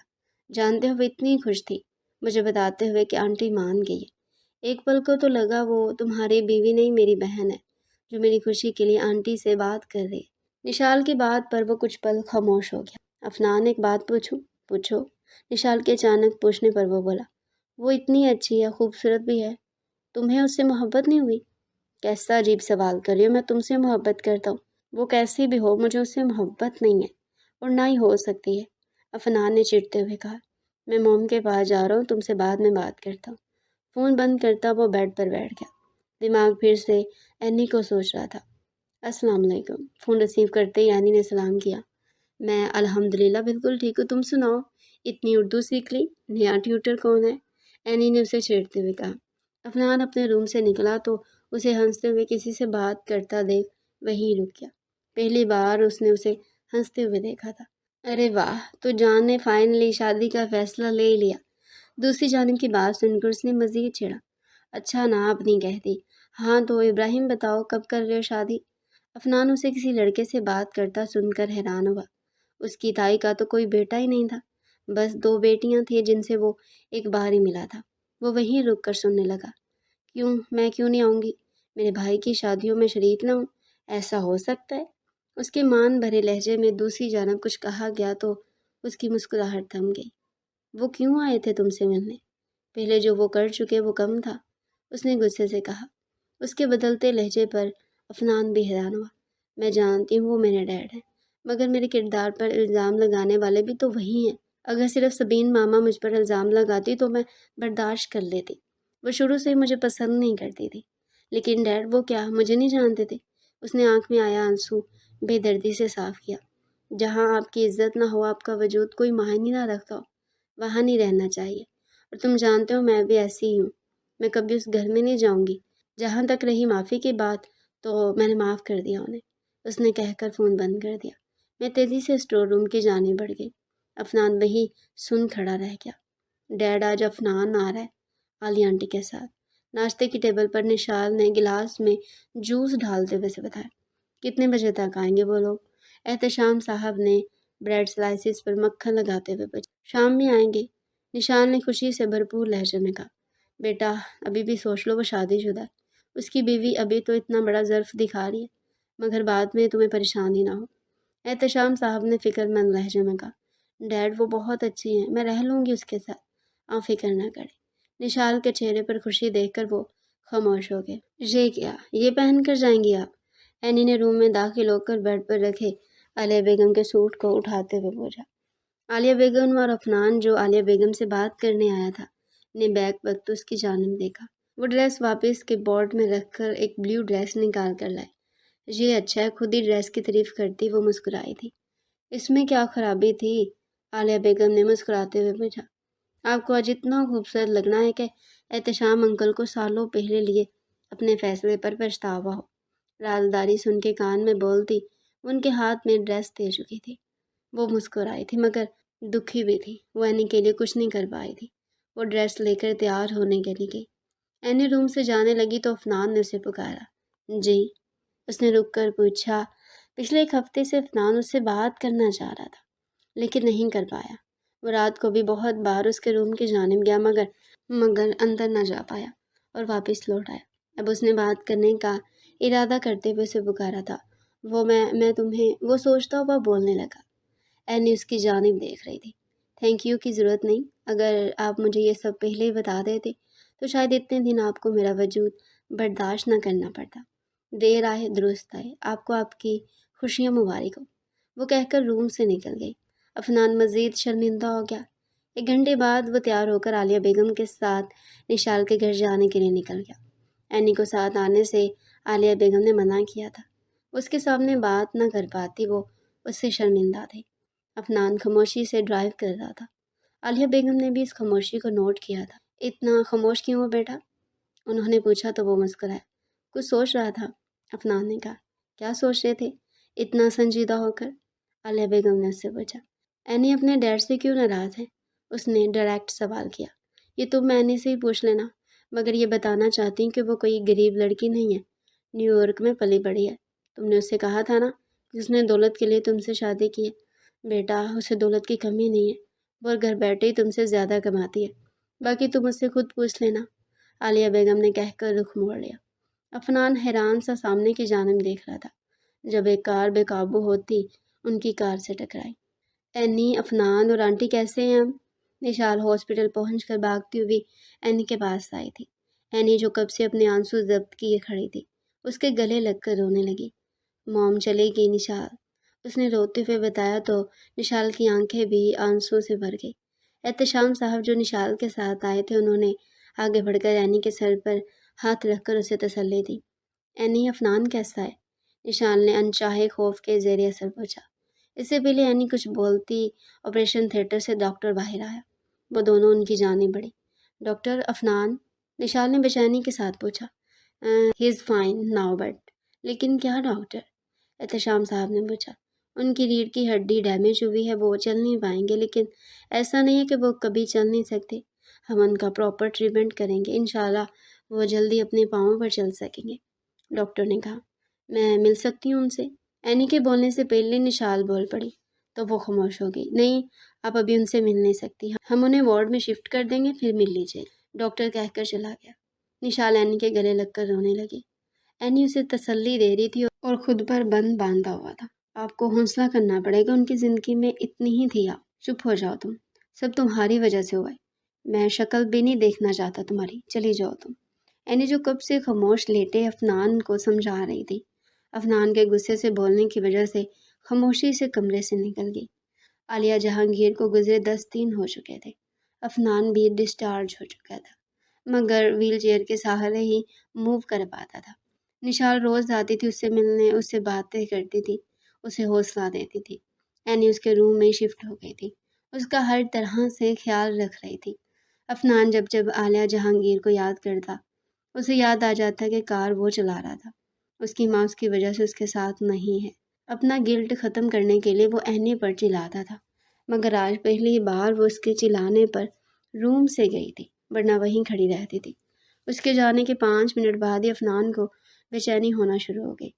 جانتے ہوئے اتنی خوش تھی مجھے بتاتے ہوئے کہ آنٹی مان گئی ہے۔ ایک پل کو تو لگا وہ تمہاری بیوی نہیں میری بہن ہے، جو میری خوشی کے لیے آنٹی سے بات کر رہی ہے۔ نشال کی بات پر وہ کچھ پل خاموش ہو گیا۔ افنان، ایک بات پوچھوں؟ پوچھو، نشال کے اچانک پوچھنے پر وہ بولا۔ وہ اتنی اچھی ہے، خوبصورت بھی ہے، تمہیں اس سے محبت نہیں ہوئی؟ کیسا عجیب سوال کر رہی ہو، میں تم سے محبت کرتا ہوں، وہ کیسی بھی ہو مجھے اس سے محبت نہیں ہے اور نہ ہی ہو سکتی ہے، افنان نے چڑھتے ہوئے کہا۔ میں موم کے پاس جا رہا ہوں، تم سے بعد میں بات کرتا ہوں۔ فون بند کرتا وہ بیڈ پر بیٹھ گیا۔ دماغ پھر سے اینی کو سوچ رہا تھا۔ السلام علیکم، فون ریسیو کرتے ہی اینی نے سلام کیا۔ میں الحمدللہ بالکل ٹھیک ہوں، تم سناؤ، اتنی اردو سیکھ لی، نیا ٹیوٹر کون ہے؟ اینی نے اسے چھیڑتے ہوئے کہا۔ افنان اپنے روم سے نکلا تو اسے ہنستے ہوئے کسی سے بات کرتا دیکھ وہیں رک گیا۔ پہلی بار اس نے اسے ہنستے ہوئے دیکھا تھا۔ ارے واہ، تو جان نے فائنلی شادی کا فیصلہ لے لیا۔ دوسری جانب کی بات سن کر اس نے مزید چھیڑا۔ اچھا نا، اب نہیں کہتی؟ ہاں تو ابراہیم بتاؤ، کب کر رہے ہو شادی؟ افنان اسے کسی لڑکے سے بات کرتا سن کر حیران ہوا۔ اس کی تائی کا تو کوئی بیٹا ہی نہیں تھا، بس 2 بیٹیاں تھیں جن سے وہ ایک بار ہی ملا تھا۔ وہ وہیں رک کر سننے لگا۔ کیوں، میں کیوں نہیں آؤں گی؟ میرے بھائی کی شادیوں میں شریک نہ ہوں، ایسا ہو سکتا ہے؟ اس کے مان بھرے لہجے میں دوسری جانب کچھ کہا گیا تو اس کی مسکراہٹ تھم گئی۔ وہ کیوں آئے تھے تم سے ملنے؟ پہلے جو وہ کر چکے وہ کم تھا، اس نے غصے سے کہا۔ اس کے بدلتے لہجے پر افنان بھی حیران ہوا۔ میں جانتی ہوں وہ میرے ڈیڈ ہیں، مگر میرے کردار پر الزام لگانے والے بھی تو وہی ہیں۔ اگر صرف سبین ماما مجھ پر الزام لگاتی تو میں برداشت کر لیتی، وہ شروع سے ہی مجھے پسند نہیں کرتی تھی۔ لیکن ڈیڈ، وہ کیا مجھے نہیں جانتے تھے؟ اس نے آنکھ میں آیا آنسو بے دردی سے صاف کیا۔ جہاں آپ کی عزت نہ ہو، آپ کا وجود کوئی معنی نہ رکھتا ہو، وہاں نہیں رہنا چاہیے، اور تم جانتے ہو میں بھی ایسی ہی ہوں۔ میں کبھی اس گھر میں نہیں جاؤں گی۔ جہاں تک رہی معافی کی بات، تو میں نے معاف کر دیا انہیں، اس نے کہہ کر فون بند کر دیا۔ میں تیزی سے اسٹور روم کی جانب بڑھ گئی۔ افنان وہی سن کھڑا رہ گیا۔ ڈیڈ آج افنان آ رہا ہے، عالیہ آنٹی کے ساتھ۔ ناشتے کی ٹیبل پر نشال نے گلاس میں جوس ڈالتے ہوئے سے بتایا۔ کتنے بجے تک آئیں گے وہ لوگ؟ احتشام صاحب نے بریڈ سلائسز پر مکھن لگاتے ہوئے پوچھا۔ شام میں آئیں گے، نشال نے خوشی سے بھرپور لہجے میں کہا۔ بیٹا ابھی بھی سوچ لو، وہ شادی شدہ ہے، اس کی بیوی ابھی تو اتنا بڑا ظرف دکھا رہی ہے، مگر بعد میں تمہیں پریشانی نہ ہو۔ احتشام صاحب نے فکر مند لہجے میں کہا۔ ڈیڈ وہ بہت اچھی ہیں، میں رہ لوں گی اس کے ساتھ، آپ فکر نہ کریں۔ نشال کے چہرے پر خوشی دیکھ کر وہ خاموش ہو گئے۔ یہ کیا، یہ پہن کر جائیں گی آپ؟ اینی نے روم میں داخل ہو کر بیڈ پر رکھے عالیہ بیگم کے سوٹ کو اٹھاتے ہوئے پوچھا۔ عالیہ بیگم اور افنان، جو عالیہ بیگم سے بات کرنے آیا تھا، نے بیک وقت اس کی جانب دیکھا۔ وہ ڈریس واپس کے بورڈ میں رکھ کر ایک بلیو ڈریس نکال کر لائے۔ یہ اچھا ہے، خود ہی ڈریس کی تعریف کرتی وہ مسکرائی تھی۔ اس میں کیا خرابی تھی؟ عالیہ بیگم نے مسکراتے ہوئے پوچھا۔ آپ کو آج اتنا خوبصورت لگنا ہے کہ احتشام انکل کو سالوں پہلے لیے اپنے فیصلے پر پچھتاوا ہو۔ رازداری سن کے کان میں بولتی ان کے ہاتھ میں ڈریس دے چکی تھی۔ وہ مسکرائی تھی مگر دکھی بھی تھی۔ وہ اینی کے لیے کچھ نہیں کر پائی تھی۔ وہ ڈریس لے کر تیار ہونے کے لیے گئی۔ اینی روم سے جانے لگی تو افنان نے اسے پکارا۔ جی؟ اس نے رک کر پوچھا۔ پچھلے ایک ہفتے سے افنان اس سے بات کرنا چاہ رہا تھا لیکن نہیں کر پایا۔ وہ رات کو بھی بہت بار اس کے روم کی جانب گیا مگر اندر نہ جا پایا اور واپس لوٹ آیا۔ اب اس نے بات کرنے کا ارادہ کرتے ہوئے اسے پکارا تھا۔ میں تمہیں، وہ سوچتا ہوا بولنے لگا۔ اینی اس کی جانب دیکھ رہی تھی۔ تھینک یو کی ضرورت نہیں، اگر آپ مجھے یہ سب پہلے ہی بتا دیتے تو شاید اتنے دن آپ کو میرا وجود برداشت نہ کرنا پڑتا۔ دیر آئے درست آئے، آپ کو آپ کی خوشیاں مبارک ہو، وہ کہہ کر روم سے نکل گئی۔ افنان مزید شرمندہ ہو گیا۔ ایک گھنٹے بعد وہ تیار ہو کر عالیہ بیگم کے ساتھ نشال کے گھر جانے کے لیے نکل گیا۔ اینی کو ساتھ آنے سے عالیہ بیگم نے منع کیا تھا۔ اس کے سامنے بات نہ کر پاتی، وہ اس سے شرمندہ تھی۔ افنان خاموشی سے ڈرائیو کر رہا تھا۔ عالیہ بیگم نے بھی اس خاموشی کو نوٹ کیا تھا۔ اتنا خاموش کیوں ہو بیٹا؟ انہوں نے پوچھا تو وہ مسکرایا۔ کچھ سوچ رہا تھا، افنان نے کہا۔ کیا سوچ رہے تھے اتنا سنجیدہ ہو کر؟ عالیہ بیگم نے اس سے پوچھا۔ اینی اپنے ڈیڈ سے کیوں ناراض ہے؟ اس نے ڈائریکٹ سوال کیا۔ یہ تم اینی سے ہی پوچھ لینا، مگر یہ بتانا چاہتی ہوں کہ وہ کوئی غریب لڑکی نہیں ہے، نیو یارک میں پلی بڑھی ہے۔ تم نے اس سے کہا تھا نا کہ اس نے دولت کے لیے تم سے شادی کی ہے۔ بیٹا اسے دولت کی کمی نہیں ہے، وہ گھر بیٹھے ہی تم سے زیادہ کماتی ہے، باقی تم اس سے خود پوچھ لینا، عالیہ بیگم نے کہہ کر رخ موڑ لیا۔ افنان حیران سا سامنے کی جانب دیکھ رہا تھا جب ایک کار بے قابو ہوتی ان کی کار سے ٹکرائی۔ اینی، افنان اور آنٹی کیسے ہیں ہم؟ نشال ہاسپٹل پہنچ کر بھاگتی ہوئی اینی کے پاس آئی تھی۔ اینی جو کب سے اپنے آنسو ضبط کیے کھڑی تھی، اس کے گلے لگ کر رونے لگی۔ موم چلے گی نشال، اس نے روتے ہوئے بتایا تو نشال کی آنکھیں بھی آنسو سے بھر گئی۔ احتشام صاحب جو نشال کے ساتھ آئے تھے، انہوں نے آگے بڑھ کر اینی کے سر پر ہاتھ رکھ کر اسے تسلی دی۔ اینی، افنان کیسا ہے؟ نشال نے انچاہے خوف کے زیر اثر پوچھا۔ اس سے پہلے اینی کچھ بولتی آپریشن تھیٹر سے ڈاکٹر باہر آیا۔ وہ دونوں ان کی جانب بڑھی۔ ڈاکٹر افنان؟ نشال نے بے چینی کے ساتھ پوچھا۔ ہی از فائن ناؤ بٹ۔ لیکن کیا ڈاکٹر؟ احتشام صاحب نے پوچھا۔ ان کی ریڑھ کی ہڈی ڈیمیج ہوئی ہے، وہ چل نہیں پائیں گے، لیکن ایسا نہیں ہے کہ وہ کبھی چل نہیں سکتے۔ ہم ان کا پراپر ٹریٹمنٹ کریں گے، انشاءاللہ وہ جلدی اپنے پاؤں پر چل سکیں گے، ڈاکٹر نے کہا۔ میں مل سکتی ہوں ان سے؟ اینی کے بولنے سے پہلے نشال بول پڑی تو وہ خاموش ہو گئی۔ نہیں، آپ ابھی ان سے مل نہیں سکتی، ہم انہیں وارڈ میں شفٹ کر دیں گے، پھر مل لیجیے، ڈاکٹر کہہ کر چلا گیا۔ نشال اینی کے گلے لگ کر رونے لگی۔ اینی اسے تسلی دے رہی تھی اور خود پر بند باندھا ہوا تھا۔ آپ کو حوصلہ کرنا پڑے گا، ان کی زندگی میں اتنی ہی تھی آپ۔ چپ ہو جاؤ تم، سب تمہاری وجہ سے ہوا ہے، میں شکل بھی نہیں دیکھنا چاہتا تمہاری، چلی جاؤ تم۔ اینی جو کب سے خاموش لیٹے افنان کو سمجھا رہی تھی، افنان کے غصے سے بولنے کی وجہ سے خاموشی سے کمرے سے نکل گئی۔ عالیہ جہانگیر کو گزرے 10 دن ہو چکے تھے۔ افنان بھی ڈسچارج ہو چکا تھا مگر ویل چیئر کے سہارے ہی موو کر پاتا تھا۔ نشال روز آتی تھی اس سے ملنے، اس سے باتیں کرتی تھی، اسے حوصلہ دیتی تھی۔ اینی اس کے روم میں شفٹ ہو گئی تھی، اس کا ہر طرح سے خیال رکھ رہی تھی۔ افنان جب جب عالیہ جہانگیر کو یاد کرتا اسے یاد آ جاتا کہ کار وہ چلا رہا تھا، اس کی ماں اس کی وجہ سے اس کے ساتھ نہیں ہے۔ اپنا گلٹ ختم کرنے کے لیے وہ اینی پر چلاتا تھا، مگر آج پہلی بار وہ اس کے چلانے پر روم سے گئی تھی، ورنہ وہیں کھڑی رہتی تھی۔ اس کے جانے کے 5 منٹ بعد ہی افنان کو بے چینی ہونا شروع ہو گئی۔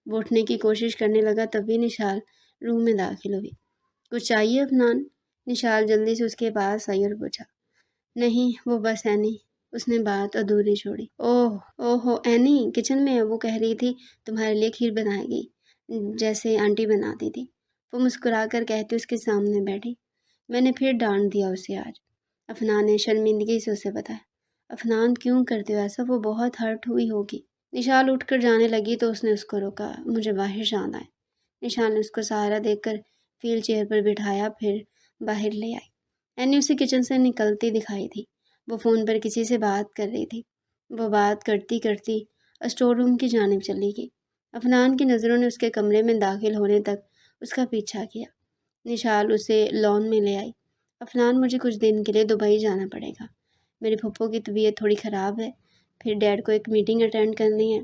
وہ اٹھنے کی کوشش کرنے لگا، تبھی نشال روم میں داخل ہوئی۔ کچھ چاہیے افنان؟ نشال جلدی سے اس کے پاس آئی اور پوچھا۔ نہیں، وہ بس اینی، اس نے بات ادھوری چھوڑی۔ اوہ اینی کچن میں ہے، وہ کہہ رہی تھی تمہارے لیے کھیر بنائے گی جیسے آنٹی بناتی تھی۔ وہ مسکرا کر کہتی اس کے سامنے بیٹھی۔ میں نے پھر ڈانٹ دیا اسے آج، افنان نے شرمندگی سے اسے بتایا۔ افنان کیوں کرتے ہو ایسا؟ وہ بہت ہرٹ ہوئی ہوگی۔ نشال اٹھ کر جانے لگی تو اس نے اس کو روکا۔ مجھے باہر جانا ہے۔ نشال نے اس کو سہارا دے کر ویل چیئر پر بٹھایا، پھر باہر لے آئی۔ اینی اسے کچن سے نکلتی دکھائی تھی۔ وہ فون پر کسی سے بات کر رہی تھی۔ وہ بات کرتی کرتی اسٹور روم کی جانب چلی گئی۔ افنان کی نظروں نے اس کے کمرے میں داخل ہونے تک اس کا پیچھا کیا۔ نشال اسے لان میں لے آئی۔ افنان، مجھے کچھ دن کے لیے دبئی جانا پڑے گا۔ میری پھپھو کی طبیعت تھوڑی خراب ہے، پھر ڈیڈ کو ایک میٹنگ اٹینڈ کرنی ہے،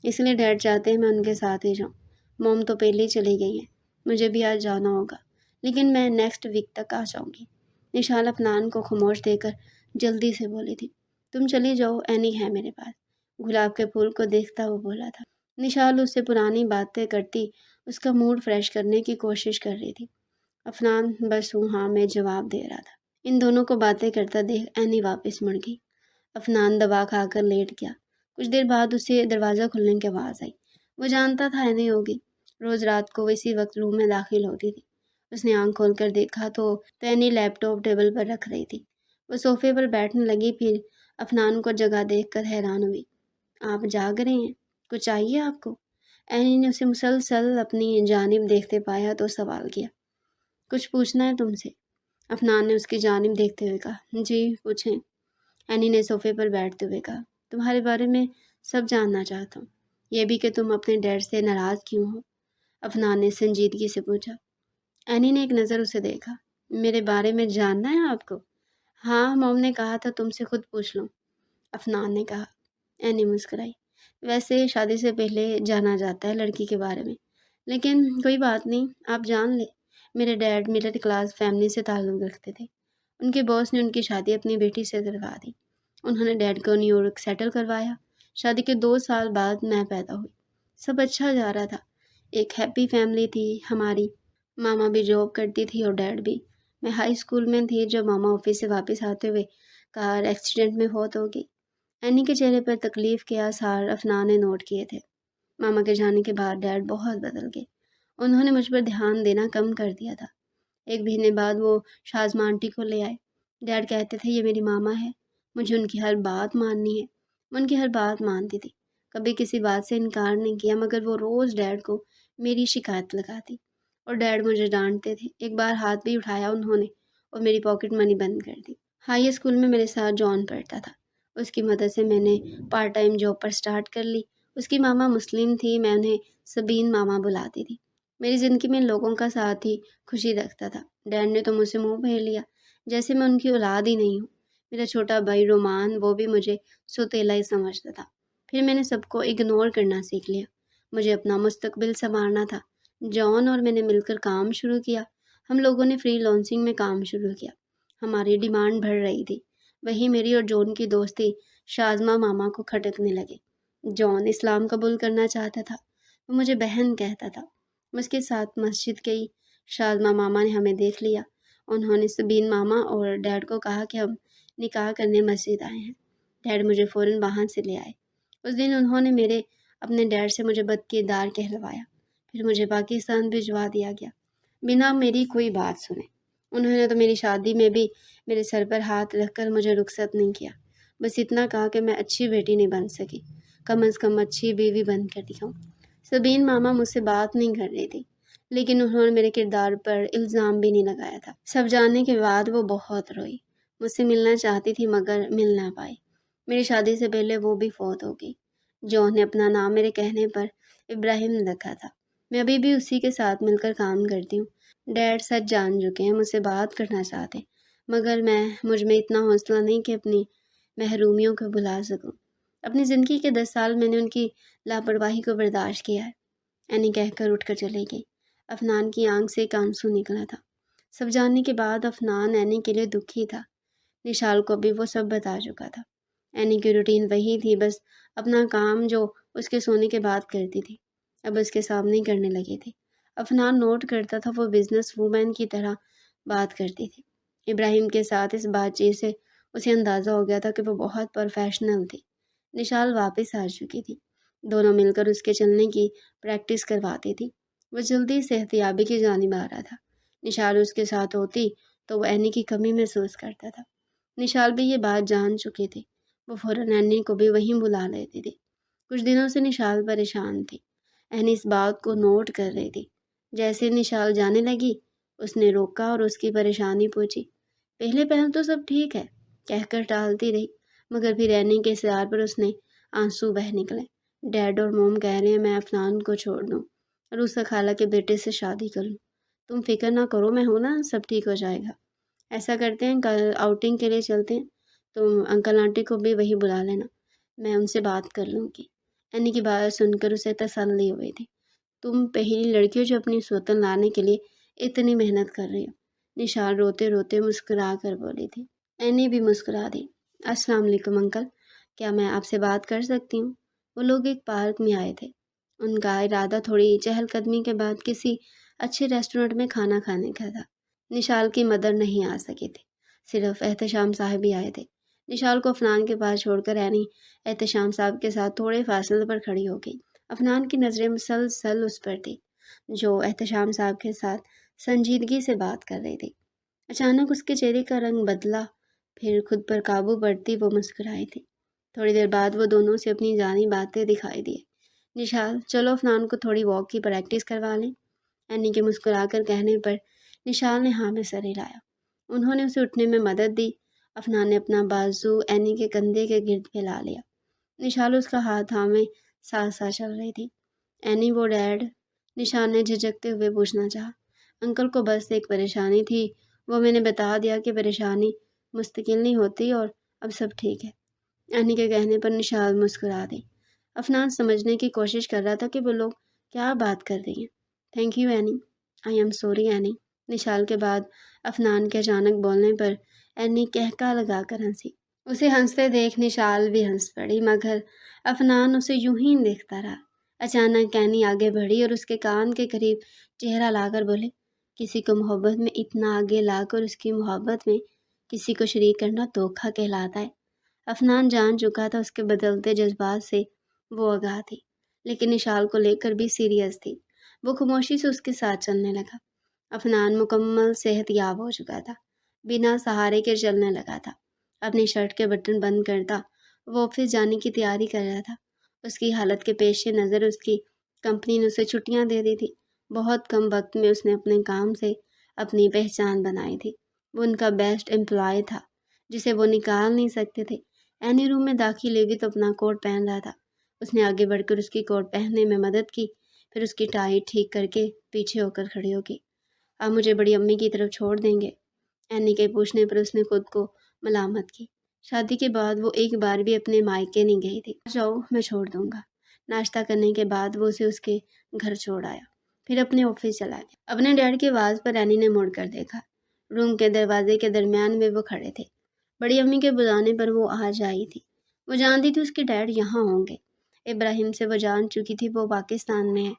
اس لیے ڈیڈ چاہتے ہیں میں ان کے ساتھ ہی جاؤں۔ موم تو پہلے ہی چلی گئی ہیں، مجھے بھی آج جانا ہوگا، لیکن میں نیکسٹ ویک تک آ جاؤں گی۔ نشال افنان کو خاموش دے کر جلدی سے بولی تھی۔ تم چلی جاؤ، اینی ہے میرے پاس۔ گلاب کے پھول کو دیکھتا وہ بولا تھا۔ نشال اس سے پرانی باتیں کرتی اس کا موڈ فریش کرنے کی کوشش کر رہی تھی۔ افنان بس ہاں میں جواب دے رہا تھا۔ ان دونوں کو باتیں کرتا دیکھ اینی واپس مڑ گئی۔ افنان دبا کھا کر لیٹ گیا۔ کچھ دیر بعد اسے دروازہ کھلنے کی آواز آئی۔ وہ جانتا تھا اینی ہوگی، روز رات کو وہ اسی وقت روم میں داخل ہوتی تھی۔ اس نے آنکھ کھول کر دیکھا تو اینی لیپ ٹاپ ٹیبل پر رکھ رہی تھی۔ وہ صوفے پر بیٹھنے لگی، پھر افنان کو جگہ دیکھ کر حیران ہوئی۔ آپ جاگ رہے ہیں؟ کچھ چاہیے آپ کو؟ اینی نے اسے مسلسل اپنی جانب دیکھتے پایا تو سوال کیا۔ کچھ پوچھنا ہے تم سے؟ افنان نے اس کی جانب دیکھتے ہوئے کہا۔ جی پوچھیں۔ اینی نے صوفے پر بیٹھتے ہوئے کہا۔ تمہارے بارے میں سب جاننا چاہتا ہوں، یہ بھی کہ تم اپنے ڈیڈ سے ناراض کیوں ہو؟ افنان نے سنجیدگی سے پوچھا۔ اینی نے ایک نظر اسے دیکھا۔ میرے بارے میں جاننا ہے آپ کو؟ ہاں، موم نے کہا تھا تم سے خود پوچھ لوں، افنان نے کہا۔ اینی مسکرائی۔ ویسے شادی سے پہلے جانا جاتا ہے لڑکی کے بارے میں، لیکن کوئی بات نہیں، آپ جان لیں۔ میرے ڈیڈ مڈل کلاس فیملی سے تعلق رکھتے تھے۔ ان کے باس نے ان کی شادی اپنی بیٹی سے کروا دی۔ انہوں نے ڈیڈ کو نیو یارک سیٹل کروایا۔ شادی کے 2 سال بعد میں پیدا ہوئی۔ سب اچھا جا رہا تھا، ایک ہیپی فیملی تھی ہماری۔ ماما بھی جاب کرتی تھی اور ڈیڈ بھی۔ میں ہائی اسکول میں تھی جب ماما آفس سے واپس آتے ہوئے کار ایکسیڈنٹ میں فوت ہو گئی۔ اینی کے چہرے پر تکلیف کے آثار افنان نے نوٹ کیے تھے۔ ماما کے جانے کے بعد ڈیڈ بہت بدل گئے۔ انہوں نے مجھ پر دھیان دینا کم کر دیا تھا۔ 1 مہینے بعد وہ شازمہ آنٹی کو لے آئے۔ ڈیڈ کہتے تھے یہ میری ماما ہے، مجھے ان کی ہر بات ماننی ہے۔ میں ان کی ہر بات مانتی تھی، کبھی کسی بات سے انکار نہیں کیا، مگر وہ روز ڈیڈ کو میری شکایت لگاتی اور ڈیڈ مجھے ڈانٹتے تھے۔ ایک بار ہاتھ بھی اٹھایا انہوں نے اور میری پاکٹ منی بند کر دی۔ ہائی اسکول میں میرے ساتھ جان پڑھتا تھا، اس کی مدد سے میں نے پارٹ ٹائم جاب پر سٹارٹ کر لی۔ اس کی ماما مسلم تھی، میں انہیں سبین ماما بلاتی تھی۔ میری زندگی میں لوگوں کا ساتھ ہی خوشی رکھتا تھا۔ ڈیڈ نے تو مجھ سے منہ پھیر لیا، جیسے میں ان کی اولاد ہی نہیں ہوں۔ میرا چھوٹا بھائی رومان، وہ بھی مجھے سوتیلا ہی سمجھتا تھا۔ پھر میں نے سب کو اگنور کرنا سیکھ لیا۔ مجھے اپنا مستقبل سنوارنا تھا۔ جان اور میں نے مل کر کام شروع کیا۔ ہم لوگوں نے فری لانسنگ میں کام شروع کیا۔ ہماری ڈیمانڈ بڑھ رہی تھی۔ وہیں میری اور جون کی دوستی شازمہ ماما کو کھٹکنے لگی۔ جون اسلام قبول کرنا چاہتا تھا، وہ مجھے بہن کہتا تھا۔ میں اس کے ساتھ مسجد گئی۔ شازمہ ماما نے ہمیں دیکھ لیا۔ انہوں نے سبین ماما اور ڈیڈ کو کہا کہ ہم نکاح کرنے مسجد آئے ہیں۔ ڈیڈ مجھے فوراً وہاں سے لے آئے۔ اس دن انہوں نے اپنے ڈیڈ سے مجھے بدکردار کہلوایا، پھر مجھے پاکستان بھجوا دیا گیا بنا میری کوئی بات سنے۔ انہوں نے تو میری شادی میں بھی میرے سر پر ہاتھ رکھ کر مجھے رخصت نہیں کیا، بس اتنا کہا کہ میں اچھی بیٹی نہیں بن سکی، کم از کم اچھی بیوی بن کر دکھاؤں۔ سبین ماما مجھ سے بات نہیں کر رہی تھی، لیکن انہوں نے میرے کردار پر الزام بھی نہیں لگایا تھا۔ سب جاننے کے بعد وہ بہت روئی، مجھ سے ملنا چاہتی تھی مگر مل نہ پائی۔ میری شادی سے پہلے وہ بھی فوت ہو گئی۔ جون نے اپنا نام میرے کہنے پر ابراہیم رکھا تھا۔ میں ابھی بھی اسی کے ساتھ مل کر کام کرتی ہوں۔ ڈیڈ سچ جان چکے ہیں، مجھ سے بات کرنا چاہتے ہیں، مگر مجھ میں اتنا حوصلہ نہیں کہ اپنی محرومیوں کو بھلا سکوں۔ اپنی زندگی کے 10 سال میں نے ان کی لاپرواہی کو برداشت کیا ہے، اینی کہہ کر اٹھ کر چلی گئی۔ افنان کی آنکھ سے ایک آنسو نکلا تھا۔ سب جاننے کے بعد افنان اینی کے لیے دکھی تھا۔ نشال کو بھی وہ سب بتا چکا تھا۔ اینی کی روٹین وہی تھی، بس اپنا کام جو اس کے سونے کے بعد کرتی تھی، اب اس کے سامنے کرنے لگی تھی۔ افنان نوٹ کرتا تھا، وہ بزنس وومن کی طرح بات کرتی تھی۔ ابراہیم کے ساتھ اس بات چیت سے اسے اندازہ ہو گیا تھا کہ وہ بہت پروفیشنل تھی۔ نشال واپس آ چکی تھی۔ دونوں مل کر اس کے چلنے کی پریکٹس کرواتی تھی۔ وہ جلدی صحتیابی کی جانب آ رہا تھا۔ نشال اس کے ساتھ ہوتی تو وہ اینی کی کمی محسوس کرتا تھا۔ نشال بھی یہ بات جان چکی تھی۔ وہ فوراً اینی کو بھی وہیں بلا لیتی تھی۔ کچھ دنوں سے نشال پریشان تھی۔ اینی اس بات کو نوٹ کر رہی تھی۔ جیسے نشال جانے لگی، اس نے روکا اور اس کی پریشانی پوچھی۔ پہلے پہل تو سب ٹھیک ہے کہہ کر ٹالتی رہی، مگر پھر اینی کے اصرار پر اس نے آنسو بہہ نکلے۔ ڈیڈ اور موم کہہ رہے ہیں میں افنان کو چھوڑ دوں اور اس خالہ کے بیٹے سے شادی کر لوں۔ تم فکر نہ کرو، میں ہوں نا، سب ٹھیک ہو جائے گا۔ ایسا کرتے ہیں، کل آؤٹنگ کے لیے چلتے ہیں، تم انکل آنٹی کو بھی وہی بلا لینا، میں ان سے بات کر لوں گی۔ اینی کی بات سن کر اسے تسلی ہوئی تھی۔ تم پہلی لڑکی ہو جو اپنی سوتن لانے کے لیے اتنی محنت کر رہی ہو، نشال روتے روتے مسکرا کر بولی تھی۔ اینی بھی مسکرا دی۔ السلام علیکم انکل، کیا میں آپ سے بات کر سکتی ہوں؟ وہ لوگ ایک پارک میں آئے تھے۔ ان کا ارادہ تھوڑی چہل قدمی کے بعد کسی اچھے ریسٹورنٹ میں کھانا کھانے کا تھا۔ نشال کی مدر نہیں آ سکی تھی، صرف احتشام صاحب ہی آئے تھے۔ نشال کو افنان کے پاس چھوڑ کر اینی احتشام صاحب کے ساتھ تھوڑے فاصلے پر کھڑی ہو گئی۔ افنان کی نظریں مسلسل اس پر تھی، جو احتشام صاحب کے ساتھ سنجیدگی سے بات کر رہی تھی۔ اچانک اس کے چہرے کا رنگ بدلا، پھر خود پر قابو پڑتی وہ مسکرائی تھی۔ تھوڑی دیر بعد وہ دونوں سے اپنی جانی باتیں دکھائی دیے۔ نشال، چلو افنان کو تھوڑی واک کی پریکٹس کروا لیں۔ اینی کے مسکرا کر کہنے پر نشال نے ہاں میں سر ہلایا۔ انہوں نے اسے اٹھنے میں مدد دی۔ افنان نے اپنا بازو اینی کے کندھے کے گرد پھیلا لیا۔ نشال اس کا ہاتھ تھامے ساتھ ساتھ چل رہی تھی۔ اینی، وہ ڈیڈ؟ نشال نے جھجکتے ہوئے پوچھنا چاہا۔ انکل کو بس ایک پریشانی تھی، وہ میں نے بتا دیا کہ پریشانی مستقل نہیں ہوتی اور اب سب ٹھیک ہے۔ اینی کے کہنے پر نشال مسکرا دی۔ افنان سمجھنے کی کوشش کر رہا تھا کہ وہ لوگ کیا بات کر رہی ہیں۔ Thank you Annie. I am sorry Annie. Nishal کے بعد افنان کے اچانک بولنے پر اینی کہکا لگا کر ہنسی۔ اسے ہنستے دیکھ نشال بھی ہنس پڑی، مگر افنان اسے یوں ہی دیکھتا رہا۔ اچانک اینی آگے بڑھی اور اس کے کان کے قریب چہرہ لا کر بولے، کسی کو محبت میں اتنا آگے لا کر اس کی محبت میں کسی کو شریک کرنا دھوکا کہلاتا ہے۔ افنان جان چکا تھا اس کے بدلتے جذبات سے وہ آگاہ تھی، لیکن نشال کو لے کر بھی سیریس تھی۔ وہ خاموشی سے اس کے ساتھ چلنے لگا۔ افنان مکمل صحت یاب ہو چکا تھا، بنا سہارے کے چلنے لگا تھا۔ اپنی شرٹ کے بٹن بند کرتا وہ آفس جانے کی تیاری کر رہا تھا۔ اس کی حالت کے پیش نظر اس کی کمپنی نے اسے چھٹیاں دے دی تھی۔ بہت کم وقت میں اس نے اپنے کام سے اپنی پہچان بنائی تھی۔ وہ ان کا بیسٹ امپلائی تھا جسے وہ نکال نہیں سکتے تھے۔ اینی روم میں داخل ہوئی تو اپنا کوٹ پہن رہا تھا۔ اس نے آگے بڑھ کر اس کی کوٹ پہننے میں مدد کی، پھر اس کی ٹائی ٹھیک کر کے پیچھے ہو کر کھڑی ہو گئی۔ آپ مجھے بڑی امی کی طرف چھوڑ دیں گے؟ اینی کے پوچھنے پر اس نے خود کو ملامت کی۔ شادی کے بعد وہ ایک بار بھی اپنے مائکے نہیں گئی تھی۔ جاؤ، میں چھوڑ دوں گا۔ ناشتہ کرنے کے بعد وہ اسے اس کے گھر چھوڑ آیا، پھر اپنے آفس چلا گیا۔ اپنے ڈیڈ کی آواز پر اینی نے مڑ کر دیکھا۔ روم کے دروازے کے درمیان میں وہ کھڑے تھے۔ بڑی امی کے بلانے پر وہ آج آئی تھی۔ وہ جانتی تھی اس کے ڈیڈ یہاں ہوں گے۔ ابراہیم سے وہ جان چکی تھی وہ پاکستان میں ہے۔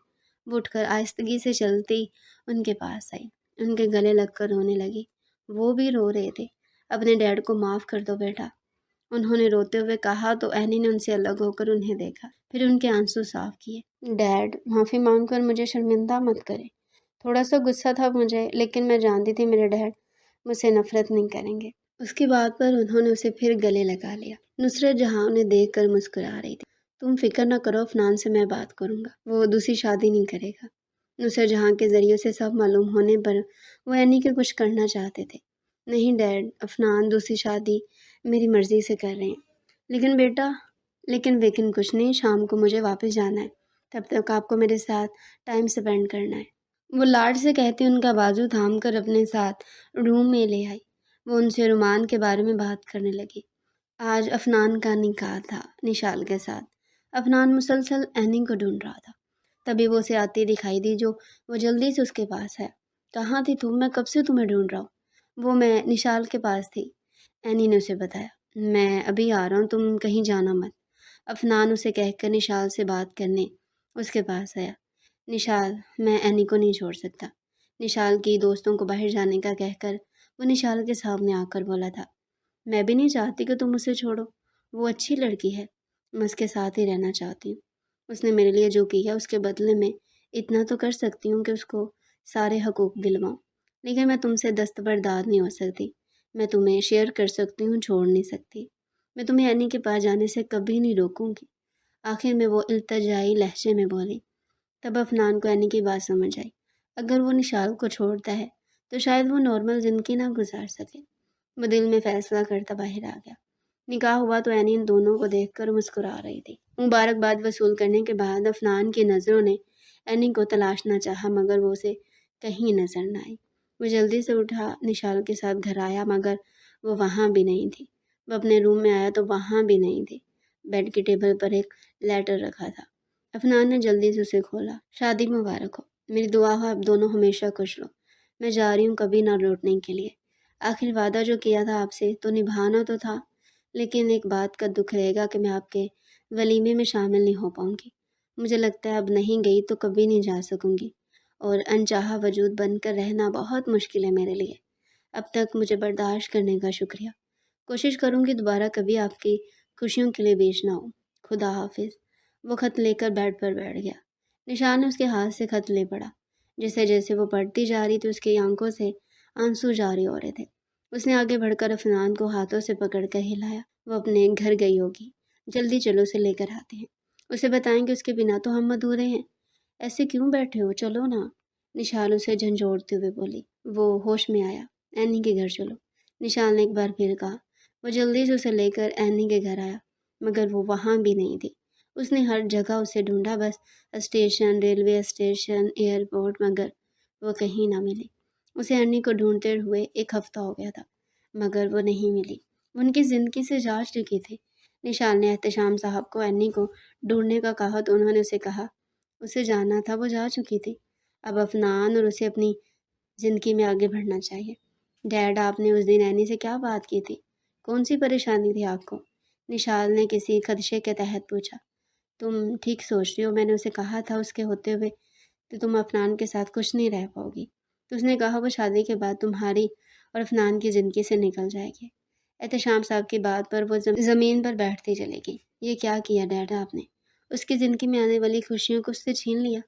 وہ اٹھ کر آہستگی سے چلتی ان کے پاس آئی، ان کے گلے لگ کر رونے لگی۔ وہ بھی رو رہے تھے۔ اپنے ڈیڈ کو معاف کر دو بیٹا، انہوں نے روتے ہوئے کہا تو اینی نے ان سے الگ ہو کر انہیں دیکھا، پھر ان کے آنسو صاف کیے۔ ڈیڈ، معافی مانگ کر مجھے شرمندہ مت کرے۔ تھوڑا سا غصہ تھا مجھے، لیکن میں جانتی تھی میرے ڈیڈ مجھ سے نفرت نہیں کریں گے۔ اس کی بات پر انہوں نے اسے پھر گلے لگا لیا۔ نصرت جہاں انہیں دیکھ کر مسکرا رہی تھی۔ تم فکر نہ کرو، افنان سے میں بات کروں گا، وہ دوسری شادی نہیں کرے گا۔ نصرت جہاں کے ذریعے سے سب معلوم ہونے پر وہ اینی کے کچھ کرنا چاہتے تھے۔ نہیں ڈیڈ، افنان دوسری شادی میری مرضی سے کر رہے ہیں۔ لیکن بیٹا، لیکن کچھ نہیں، شام کو مجھے واپس جانا ہے، تب تک آپ کو میرے ساتھ ٹائم سپینڈ کرنا ہے۔ وہ لاڈ سے کہتے ان کا بازو تھام کر اپنے ساتھ روم میں لے آئی۔ وہ ان سے رومان کے بارے میں بات کرنے لگی۔ آج افنان کا نکاح تھا نشال کے ساتھ۔ افنان مسلسل اینی کو ڈھونڈ رہا تھا، تبھی وہ اسے آتی دکھائی دی جو وہ جلدی سے اس کے پاس ہے۔ کہاں تھی تم؟ میں کب سے تمہیں ڈھونڈ رہا ہوں۔ وہ میں نشال کے پاس تھی، اینی نے اسے بتایا۔ میں ابھی آ رہا ہوں، تم کہیں جانا مت۔ افنان اسے کہہ کر نشال سے بات کرنے اس کے پاس آیا۔ نشال، میں اینی کو نہیں چھوڑ سکتا۔ نشال کی دوستوں کو باہر جانے کا کہہ کر وہ نشال کے سامنے آ کر بولا تھا۔ میں بھی نہیں چاہتی کہ تم اسے چھوڑو، وہ اچھی لڑکی ہے، میں اس کے ساتھ ہی رہنا چاہتی ہوں۔ اس نے میرے لیے جو کیا اس کے بدلے میں اتنا تو کر سکتی ہوں کہ اس کو سارے حقوق دلواؤں، لیکن میں تم سے دستبردار نہیں ہو سکتی۔ میں تمہیں شیئر کر سکتی ہوں، چھوڑ نہیں سکتی۔ میں تمہیں اینی کے پاس جانے سے کبھی نہیں روکوں گی۔ آخر میں وہ التجائی لہجے میں بولی۔ تب افنان کو اینی کی بات سمجھ آئی۔ اگر وہ نشال کو چھوڑتا ہے تو شاید وہ نارمل زندگی نہ گزار سکے۔ وہ دل میں فیصلہ کرتا باہر آ گیا۔ نکاح ہوا تو اینی ان دونوں کو دیکھ کر مسکرا رہی تھی۔ مبارکباد وصول کرنے کے بعد افنان کی نظروں نے اینی کو تلاشنا چاہا، مگر وہ اسے کہیں نظر نہ آئی۔ وہ جلدی سے اٹھا نشال کے ساتھ گھر آیا، مگر وہ وہاں بھی نہیں تھی۔ وہ اپنے روم میں آیا تو وہاں بھی نہیں تھی۔ بیڈ کی ٹیبل پر ایک لیٹر رکھا تھا۔ افنان نے جلدی سے اسے کھولا۔ شادی مبارک ہو، میری دعا ہو آپ دونوں ہمیشہ خوش رہو۔ میں جا رہی ہوں کبھی نہ لوٹنے کے لیے۔ آخر وعدہ جو کیا تھا آپ سے تو نبھانا تو تھا، لیکن ایک بات کا دکھ رہے گا کہ میں آپ کے ولیمے میں شامل نہیں ہو پاؤں گی۔ مجھے لگتا ہے اب نہیں گئی تو کبھی نہیں جا سکوں گی، اور انچاہا وجود بن کر رہنا بہت مشکل ہے میرے لیے۔ اب تک مجھے برداشت کرنے کا شکریہ۔ کوشش کروں گی دوبارہ کبھی آپ کی خوشیوں کے لیے بیچ نہ ہوں۔ خدا حافظ۔ وہ خط لے کر بیڈ پر بیٹھ گیا۔ نشان نے اس کے ہاتھ سے خط لے پڑا۔ جیسے جیسے وہ پڑھتی جا رہی تھی اس کی آنکھوں سے آنسو جاری ہو رہے تھے۔ اس نے آگے بڑھ کر افنان کو ہاتھوں سے پکڑ کر ہلایا۔ وہ اپنے گھر گئی ہوگی، جلدی چلو اسے لے کر آتے ہیں، اسے بتائیں کہ اس کے بنا تو ہم ادھورے ہیں۔ ایسے کیوں بیٹھے ہو، چلو نا، نشال اسے جھنجھوڑتے ہوئے بولی۔ وہ ہوش میں آیا۔ اینی کے گھر چلو، نشال نے ایک بار پھر کہا۔ وہ جلدی سے اسے لے کر اینی کے گھر آیا، مگر وہ وہاں بھی نہیں تھی۔ اس نے ہر جگہ اسے ڈھونڈا، bus station, railway station, airport, مگر وہ کہیں نہ ملی۔ اسے اینی کو ڈھونڈتے ہوئے ایک ہفتہ ہو گیا تھا، مگر وہ نہیں ملی۔ وہ ان کی زندگی سے جا چکی تھی۔ نشال نے احتشام صاحب کو اینی کو ڈھونڈنے کا کہا تو انہوں نے اسے کہا اسے جانا تھا، وہ جا چکی تھی۔ اب افنان اور اسے اپنی زندگی میں آگے بڑھنا چاہیے۔ ڈیڈ، آپ نے اس دن اینی سے کیا بات کی تھی؟ کون سی پریشانی تھی آپ کو؟ نشال نے کسی خدشے کے تحت پوچھا۔ تم ٹھیک سوچ رہی ہو، میں نے اسے کہا تھا اس کے ہوتے ہوئے تو تم افنان کے ساتھ خوش نہیں رہ پاؤ گی، تو اس نے کہا وہ شادی کے بعد تمہاری اور افنان کی زندگی سے نکل جائے گی۔ احتشام صاحب کی بات پر وہ زمین پر بیٹھتی چلے گی۔ یہ کیا کیا ڈیڈ آپ نے؟ اس کی زندگی میں آنے والی خوشیوں کو اس سے چھین لیا۔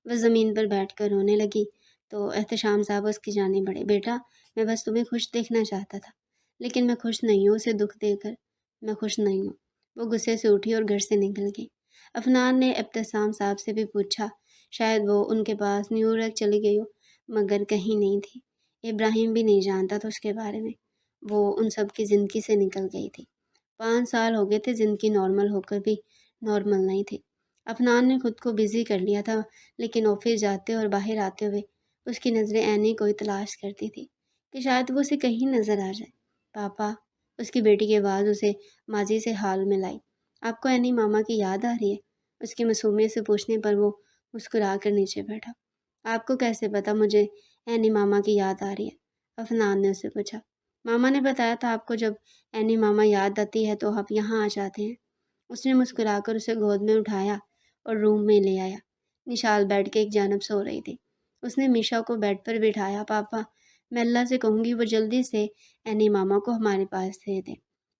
وہ زمین پر بیٹھ کر رونے لگی تو احتشام صاحب اس کی جانب بڑھے۔ بیٹا، میں بس تمہیں خوش دیکھنا چاہتا تھا، لیکن میں خوش نہیں ہوں، اسے دکھ دے کر میں خوش نہیں ہوں۔ وہ غصے سے اٹھی اور گھر سے نکل گئی۔ افنان نے احتشام صاحب سے بھی پوچھا، شاید وہ ان کے پاس نیو یارک چلی گئی ہو، مگر کہیں نہیں تھی۔ ابراہیم بھی نہیں جانتا تھا اس کے بارے میں، وہ ان سب کی زندگی سے نکل گئی تھی۔ 5 سال ہو گئے تھے، زندگی نارمل ہو کر بھی نارمل نہیں تھی۔ افنان نے خود کو بزی کر لیا تھا، لیکن آفس جاتے اور باہر آتے ہوئے اس کی نظریں اینی کو ہی تلاش کرتی تھی کہ شاید وہ اسے کہیں نظر آ جائے۔ پاپا، اس کی بیٹی کی آواز اسے ماضی سے حال میں لائی۔ آپ کو اینی ماما کی یاد آ رہی ہے؟ اس کی معصومیت سے پوچھنے پر وہ مسکرا کر نیچے بیٹھا۔ آپ کو کیسے پتا مجھے اینی ماما کی یاد آ رہی ہے؟ افنان نے اسے پوچھا۔ ماما نے بتایا تھا آپ کو جب اینی ماما یاد آتی ہے تو آپ یہاں آ جاتے ہیں۔ اس نے مسکرا کر اسے گود میں اٹھایا اور روم میں لے آیا۔ نشال بیڈ کے ایک جانب سو رہی تھی۔ اس نے میشا کو بیڈ پر بٹھایا۔ پاپا، میں اللہ سے کہوں گی وہ جلدی سے اینی ماما کو ہمارے پاس دے دیں،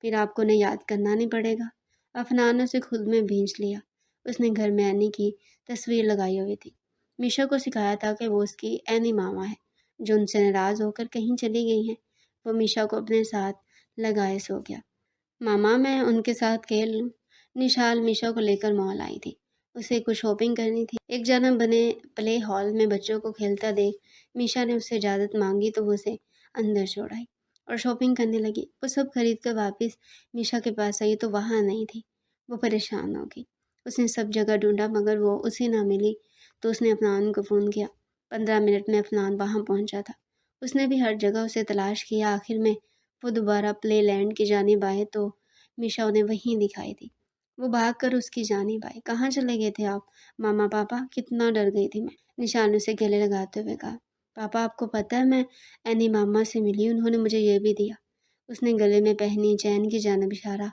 پھر آپ کو انہیں یاد کرنا نہیں پڑے گا۔ افنان نے اسے خود میں بھینچ لیا۔ اس نے گھر میں اینی کی تصویر لگائی ہوئی تھی۔ میشا کو سکھایا تھا کہ وہ اس کی اینی ماما ہے جو ان سے ناراض ہو کر کہیں چلی گئی ہیں۔ وہ میشا کو اپنے ساتھ لگائے سو گیا۔ ماما، میں ان کے ساتھ کھیل لوں؟ نشال میشا کو لے کر مال آئی تھی۔ اسے کچھ شاپنگ کرنی تھی۔ ایک جانب بنے پلے ہال میں بچوں کو کھیلتا دیکھ میشا نے اس سے اجازت مانگی تو وہ اسے اندر چھوڑائی اور شاپنگ کرنے لگی۔ وہ سب خرید کر واپس میشا کے پاس آئی تو وہاں نہیں تھی۔ وہ پریشان ہو گئی۔ اس نے سب جگہ ڈھونڈا مگر وہ اسے نہ ملی تو اس نے افنان کو فون کیا۔ 15 منٹ میں افنان وہاں پہنچا تھا۔ اس نے بھی ہر جگہ اسے تلاش کیا، آخر میں وہ دوبارہ پلے لینڈ کی جانب آئے تو میشا انہیں وہیں دکھائی دی۔ وہ بھاگ کر اس کی جانب آئی۔ کہاں چلے گئے تھے آپ؟ ماما پاپا، کتنا ڈر گئی تھی میں، نشال نے اسے گلے لگاتے ہوئے کہا۔ پاپا آپ کو پتہ ہے میں اینی ماما سے ملی، انہوں نے مجھے یہ بھی دیا، اس نے گلے میں پہنی چین کی جانب اشارہ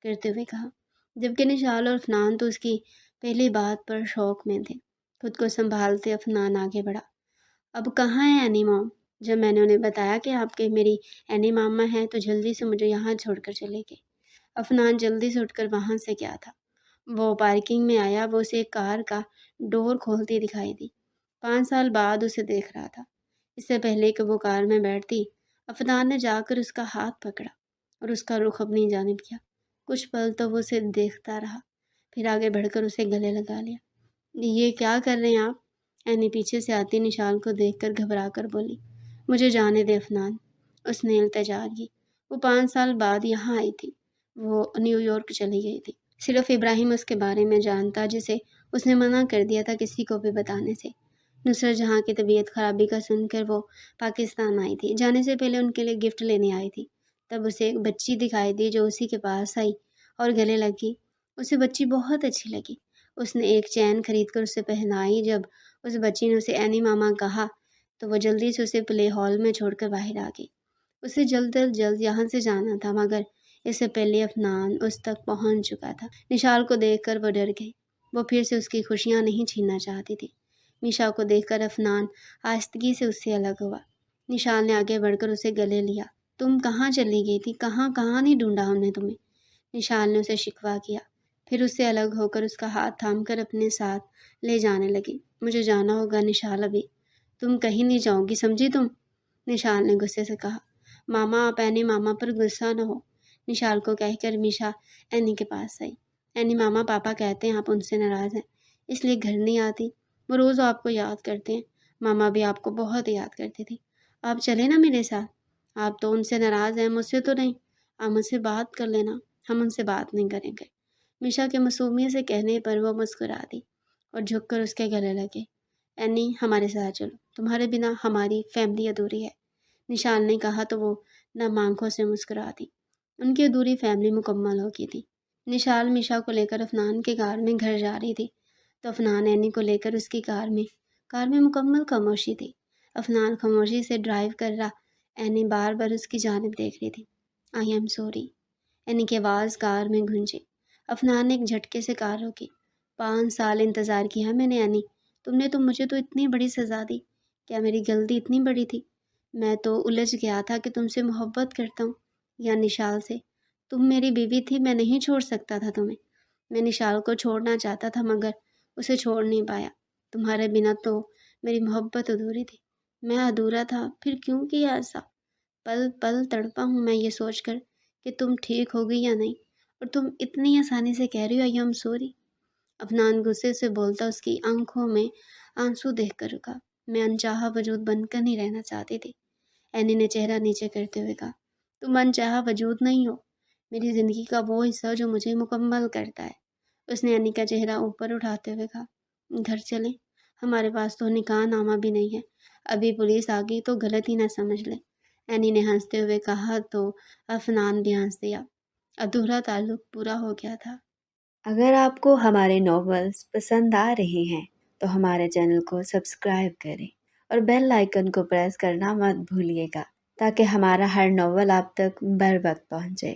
کرتے ہوئے کہا، جبکہ نشال اور افنان تو اس کی پہلی بات پر شوق میں تھے۔ خود کو سنبھالتے افنان آگے بڑھا۔ اب کہاں ہے اینی مام؟ جب میں نے انہیں بتایا کہ آپ کے میری اینی ماما ہیں تو جلدی سے مجھے یہاں چھوڑ کر چلے گئے۔ افنان جلدی سے اٹھ کر وہاں سے گیا تھا۔ وہ پارکنگ میں آیا، وہ اسے ایک کار کا ڈور کھولتی دکھائی دی۔ 5 سال بعد اسے دیکھ رہا تھا۔ اس سے پہلے کہ وہ کار میں بیٹھتی، افنان نے جا کر اس کا ہاتھ پکڑا اور اس کا رخ اپنی جانب کیا۔ کچھ پل تو وہ اسے دیکھتا رہا، پھر آگے بڑھ کر اسے گلے لگا لیا۔ یہ کیا کر رہے ہیں آپ؟ اینی پیچھے سے آتی نشال کو دیکھ کر گھبرا کر بولی۔ مجھے جانے دے افنان، اس نے التجا کی۔ وہ 5 سال بعد یہاں آئی تھی، وہ نیو یارک چلی گئی تھی۔ صرف ابراہیم اس کے بارے میں جانتا، جسے اس نے منع کر دیا تھا کسی کو بھی بتانے سے۔ نصرت جہاں کی طبیعت خرابی کا سن کر وہ پاکستان آئی تھی۔ جانے سے پہلے ان کے لیے گفٹ لینے آئی تھی۔ تب اسے ایک بچی دکھائی دی جو اسی کے پاس آئی اور گلے لگی۔ اسے بچی بہت اچھی لگی۔ اس نے ایک چین خرید کر اسے پہنائی۔ جب اس بچی نے اسے اینی ماما کہا تو وہ جلدی سے اسے پلے ہال میں چھوڑ کر باہر آ گئی۔ اسے جلد از جلد یہاں سے جانا تھا، مگر اس سے پہلے افنان اس تک پہنچ چکا تھا۔ نشال کو دیکھ کر وہ ڈر گئی۔ وہ پھر سے اس کی خوشیاں نہیں چھیننا چاہتی تھی۔ میشا کو دیکھ کر افنان آہستگی سے اس سے الگ ہوا۔ نشال نے آگے بڑھ کر اسے گلے لیا۔ تم کہاں چلی گئی تھی؟ کہاں نہیں ڈھونڈا ہم نے تمہیں؟ نشال نے اسے شکوہ کیا، پھر اس سے الگ ہو کر اس کا ہاتھ تھام کر اپنے ساتھ لے جانے لگی۔ مجھے جانا ہوگا نشال، ابھی تم کہیں نہیں جاؤ گی، سمجھی تم؟ نشال نے غصے سے کہا۔ ماما آپ اینی ماما پر غصہ نہ ہو، نشال کو کہہ کر میشا اینی کے پاس آئی۔ اینی ماما پاپا کہتے ہیں آپ ان سے ناراض ہیں، اس لیے گھر نہیں آتی، وہ روز آپ کو یاد کرتے ہیں، ماما بھی آپ کو بہت یاد کرتی تھی، آپ چلیں نا میرے ساتھ۔ آپ تو ان سے ناراض ہیں، مجھ سے تو نہیں، آپ مجھ سے بات کر لینا، ہم ان سے بات نہیں کریں گے۔ میشا کے معصومیت سے کہنے پر وہ مسکرا دی اور جھک کر اس کے گلے لگے۔ اینی ہمارے ساتھ چلو، تمہارے بنا ہماری فیملی ادھوری ہے، نشال نے کہا تو وہ نم آنکھوں سے مسکرا دی۔ ان کی ادھوری فیملی مکمل ہو گئی تھی۔ نشال میشا کو لے کر افنان کے کار میں گھر جا رہی تھی تو افنان اینی کو لے کر اس کی کار میں مکمل خاموشی تھی۔ افنان خاموشی سے ڈرائیو کر رہا، اینی بار بار اس کی جانب دیکھ رہی تھی۔ آئی ایم سوری، اینی کی آواز کار میں گونجی۔ افنان نے ایک جھٹکے سے کار روکی۔ 5 سال انتظار کیا میں نے اینی، تم نے تو مجھے تو اتنی بڑی سزا دی، کیا میری غلطی اتنی بڑی تھی؟ میں تو الجھ گیا تھا کہ تم سے محبت کرتا ہوں یا نشال سے، تم میری بیوی تھی، میں نہیں چھوڑ سکتا تھا تمہیں۔ میں نشال کو چھوڑنا چاہتا تھا مگر اسے چھوڑ نہیں پایا، تمہارے بنا تو میری محبت ادھوری تھی، میں ادھورا تھا، پھر کیوں کیا ایسا؟ پل پل تڑپا ہوں میں یہ سوچ کر کہ تم ٹھیک ہو گئی یا نہیں، اور تم اتنی آسانی سے کہہ رہی ہو آئی ایم سوری۔ افنان غصے سے بولتا اس کی آنکھوں میں آنسو دیکھ کر رکا۔ میں انچاہا وجود بن کر نہیں رہنا چاہتی تھی، اینی نے چہرہ نیچے کرتے ہوئے کہا۔ تم انچاہا وجود نہیں ہو، میری زندگی کا وہ حصہ جو مجھے مکمل کرتا ہے، اس نے اینی کا چہرہ اوپر اٹھاتے ہوئے کہا۔ گھر چلیں، ہمارے پاس تو نکاح نامہ بھی نہیں ہے، ابھی پولیس آ گئی تو غلطی نہ سمجھ لیں، اینی نے ہنستے ہوئے کہا تو افنان بھی ہنس دیا۔ ادھورا تعلق پورا ہو گیا تھا۔ اگر آپ کو ہمارے ناولز پسند آ رہے ہیں تو ہمارے چینل کو سبسکرائب کریں اور بیل آئیکن کو پریس کرنا مت بھولیے گا تاکہ ہمارا ہر ناول آپ تک بر وقت پہنچے۔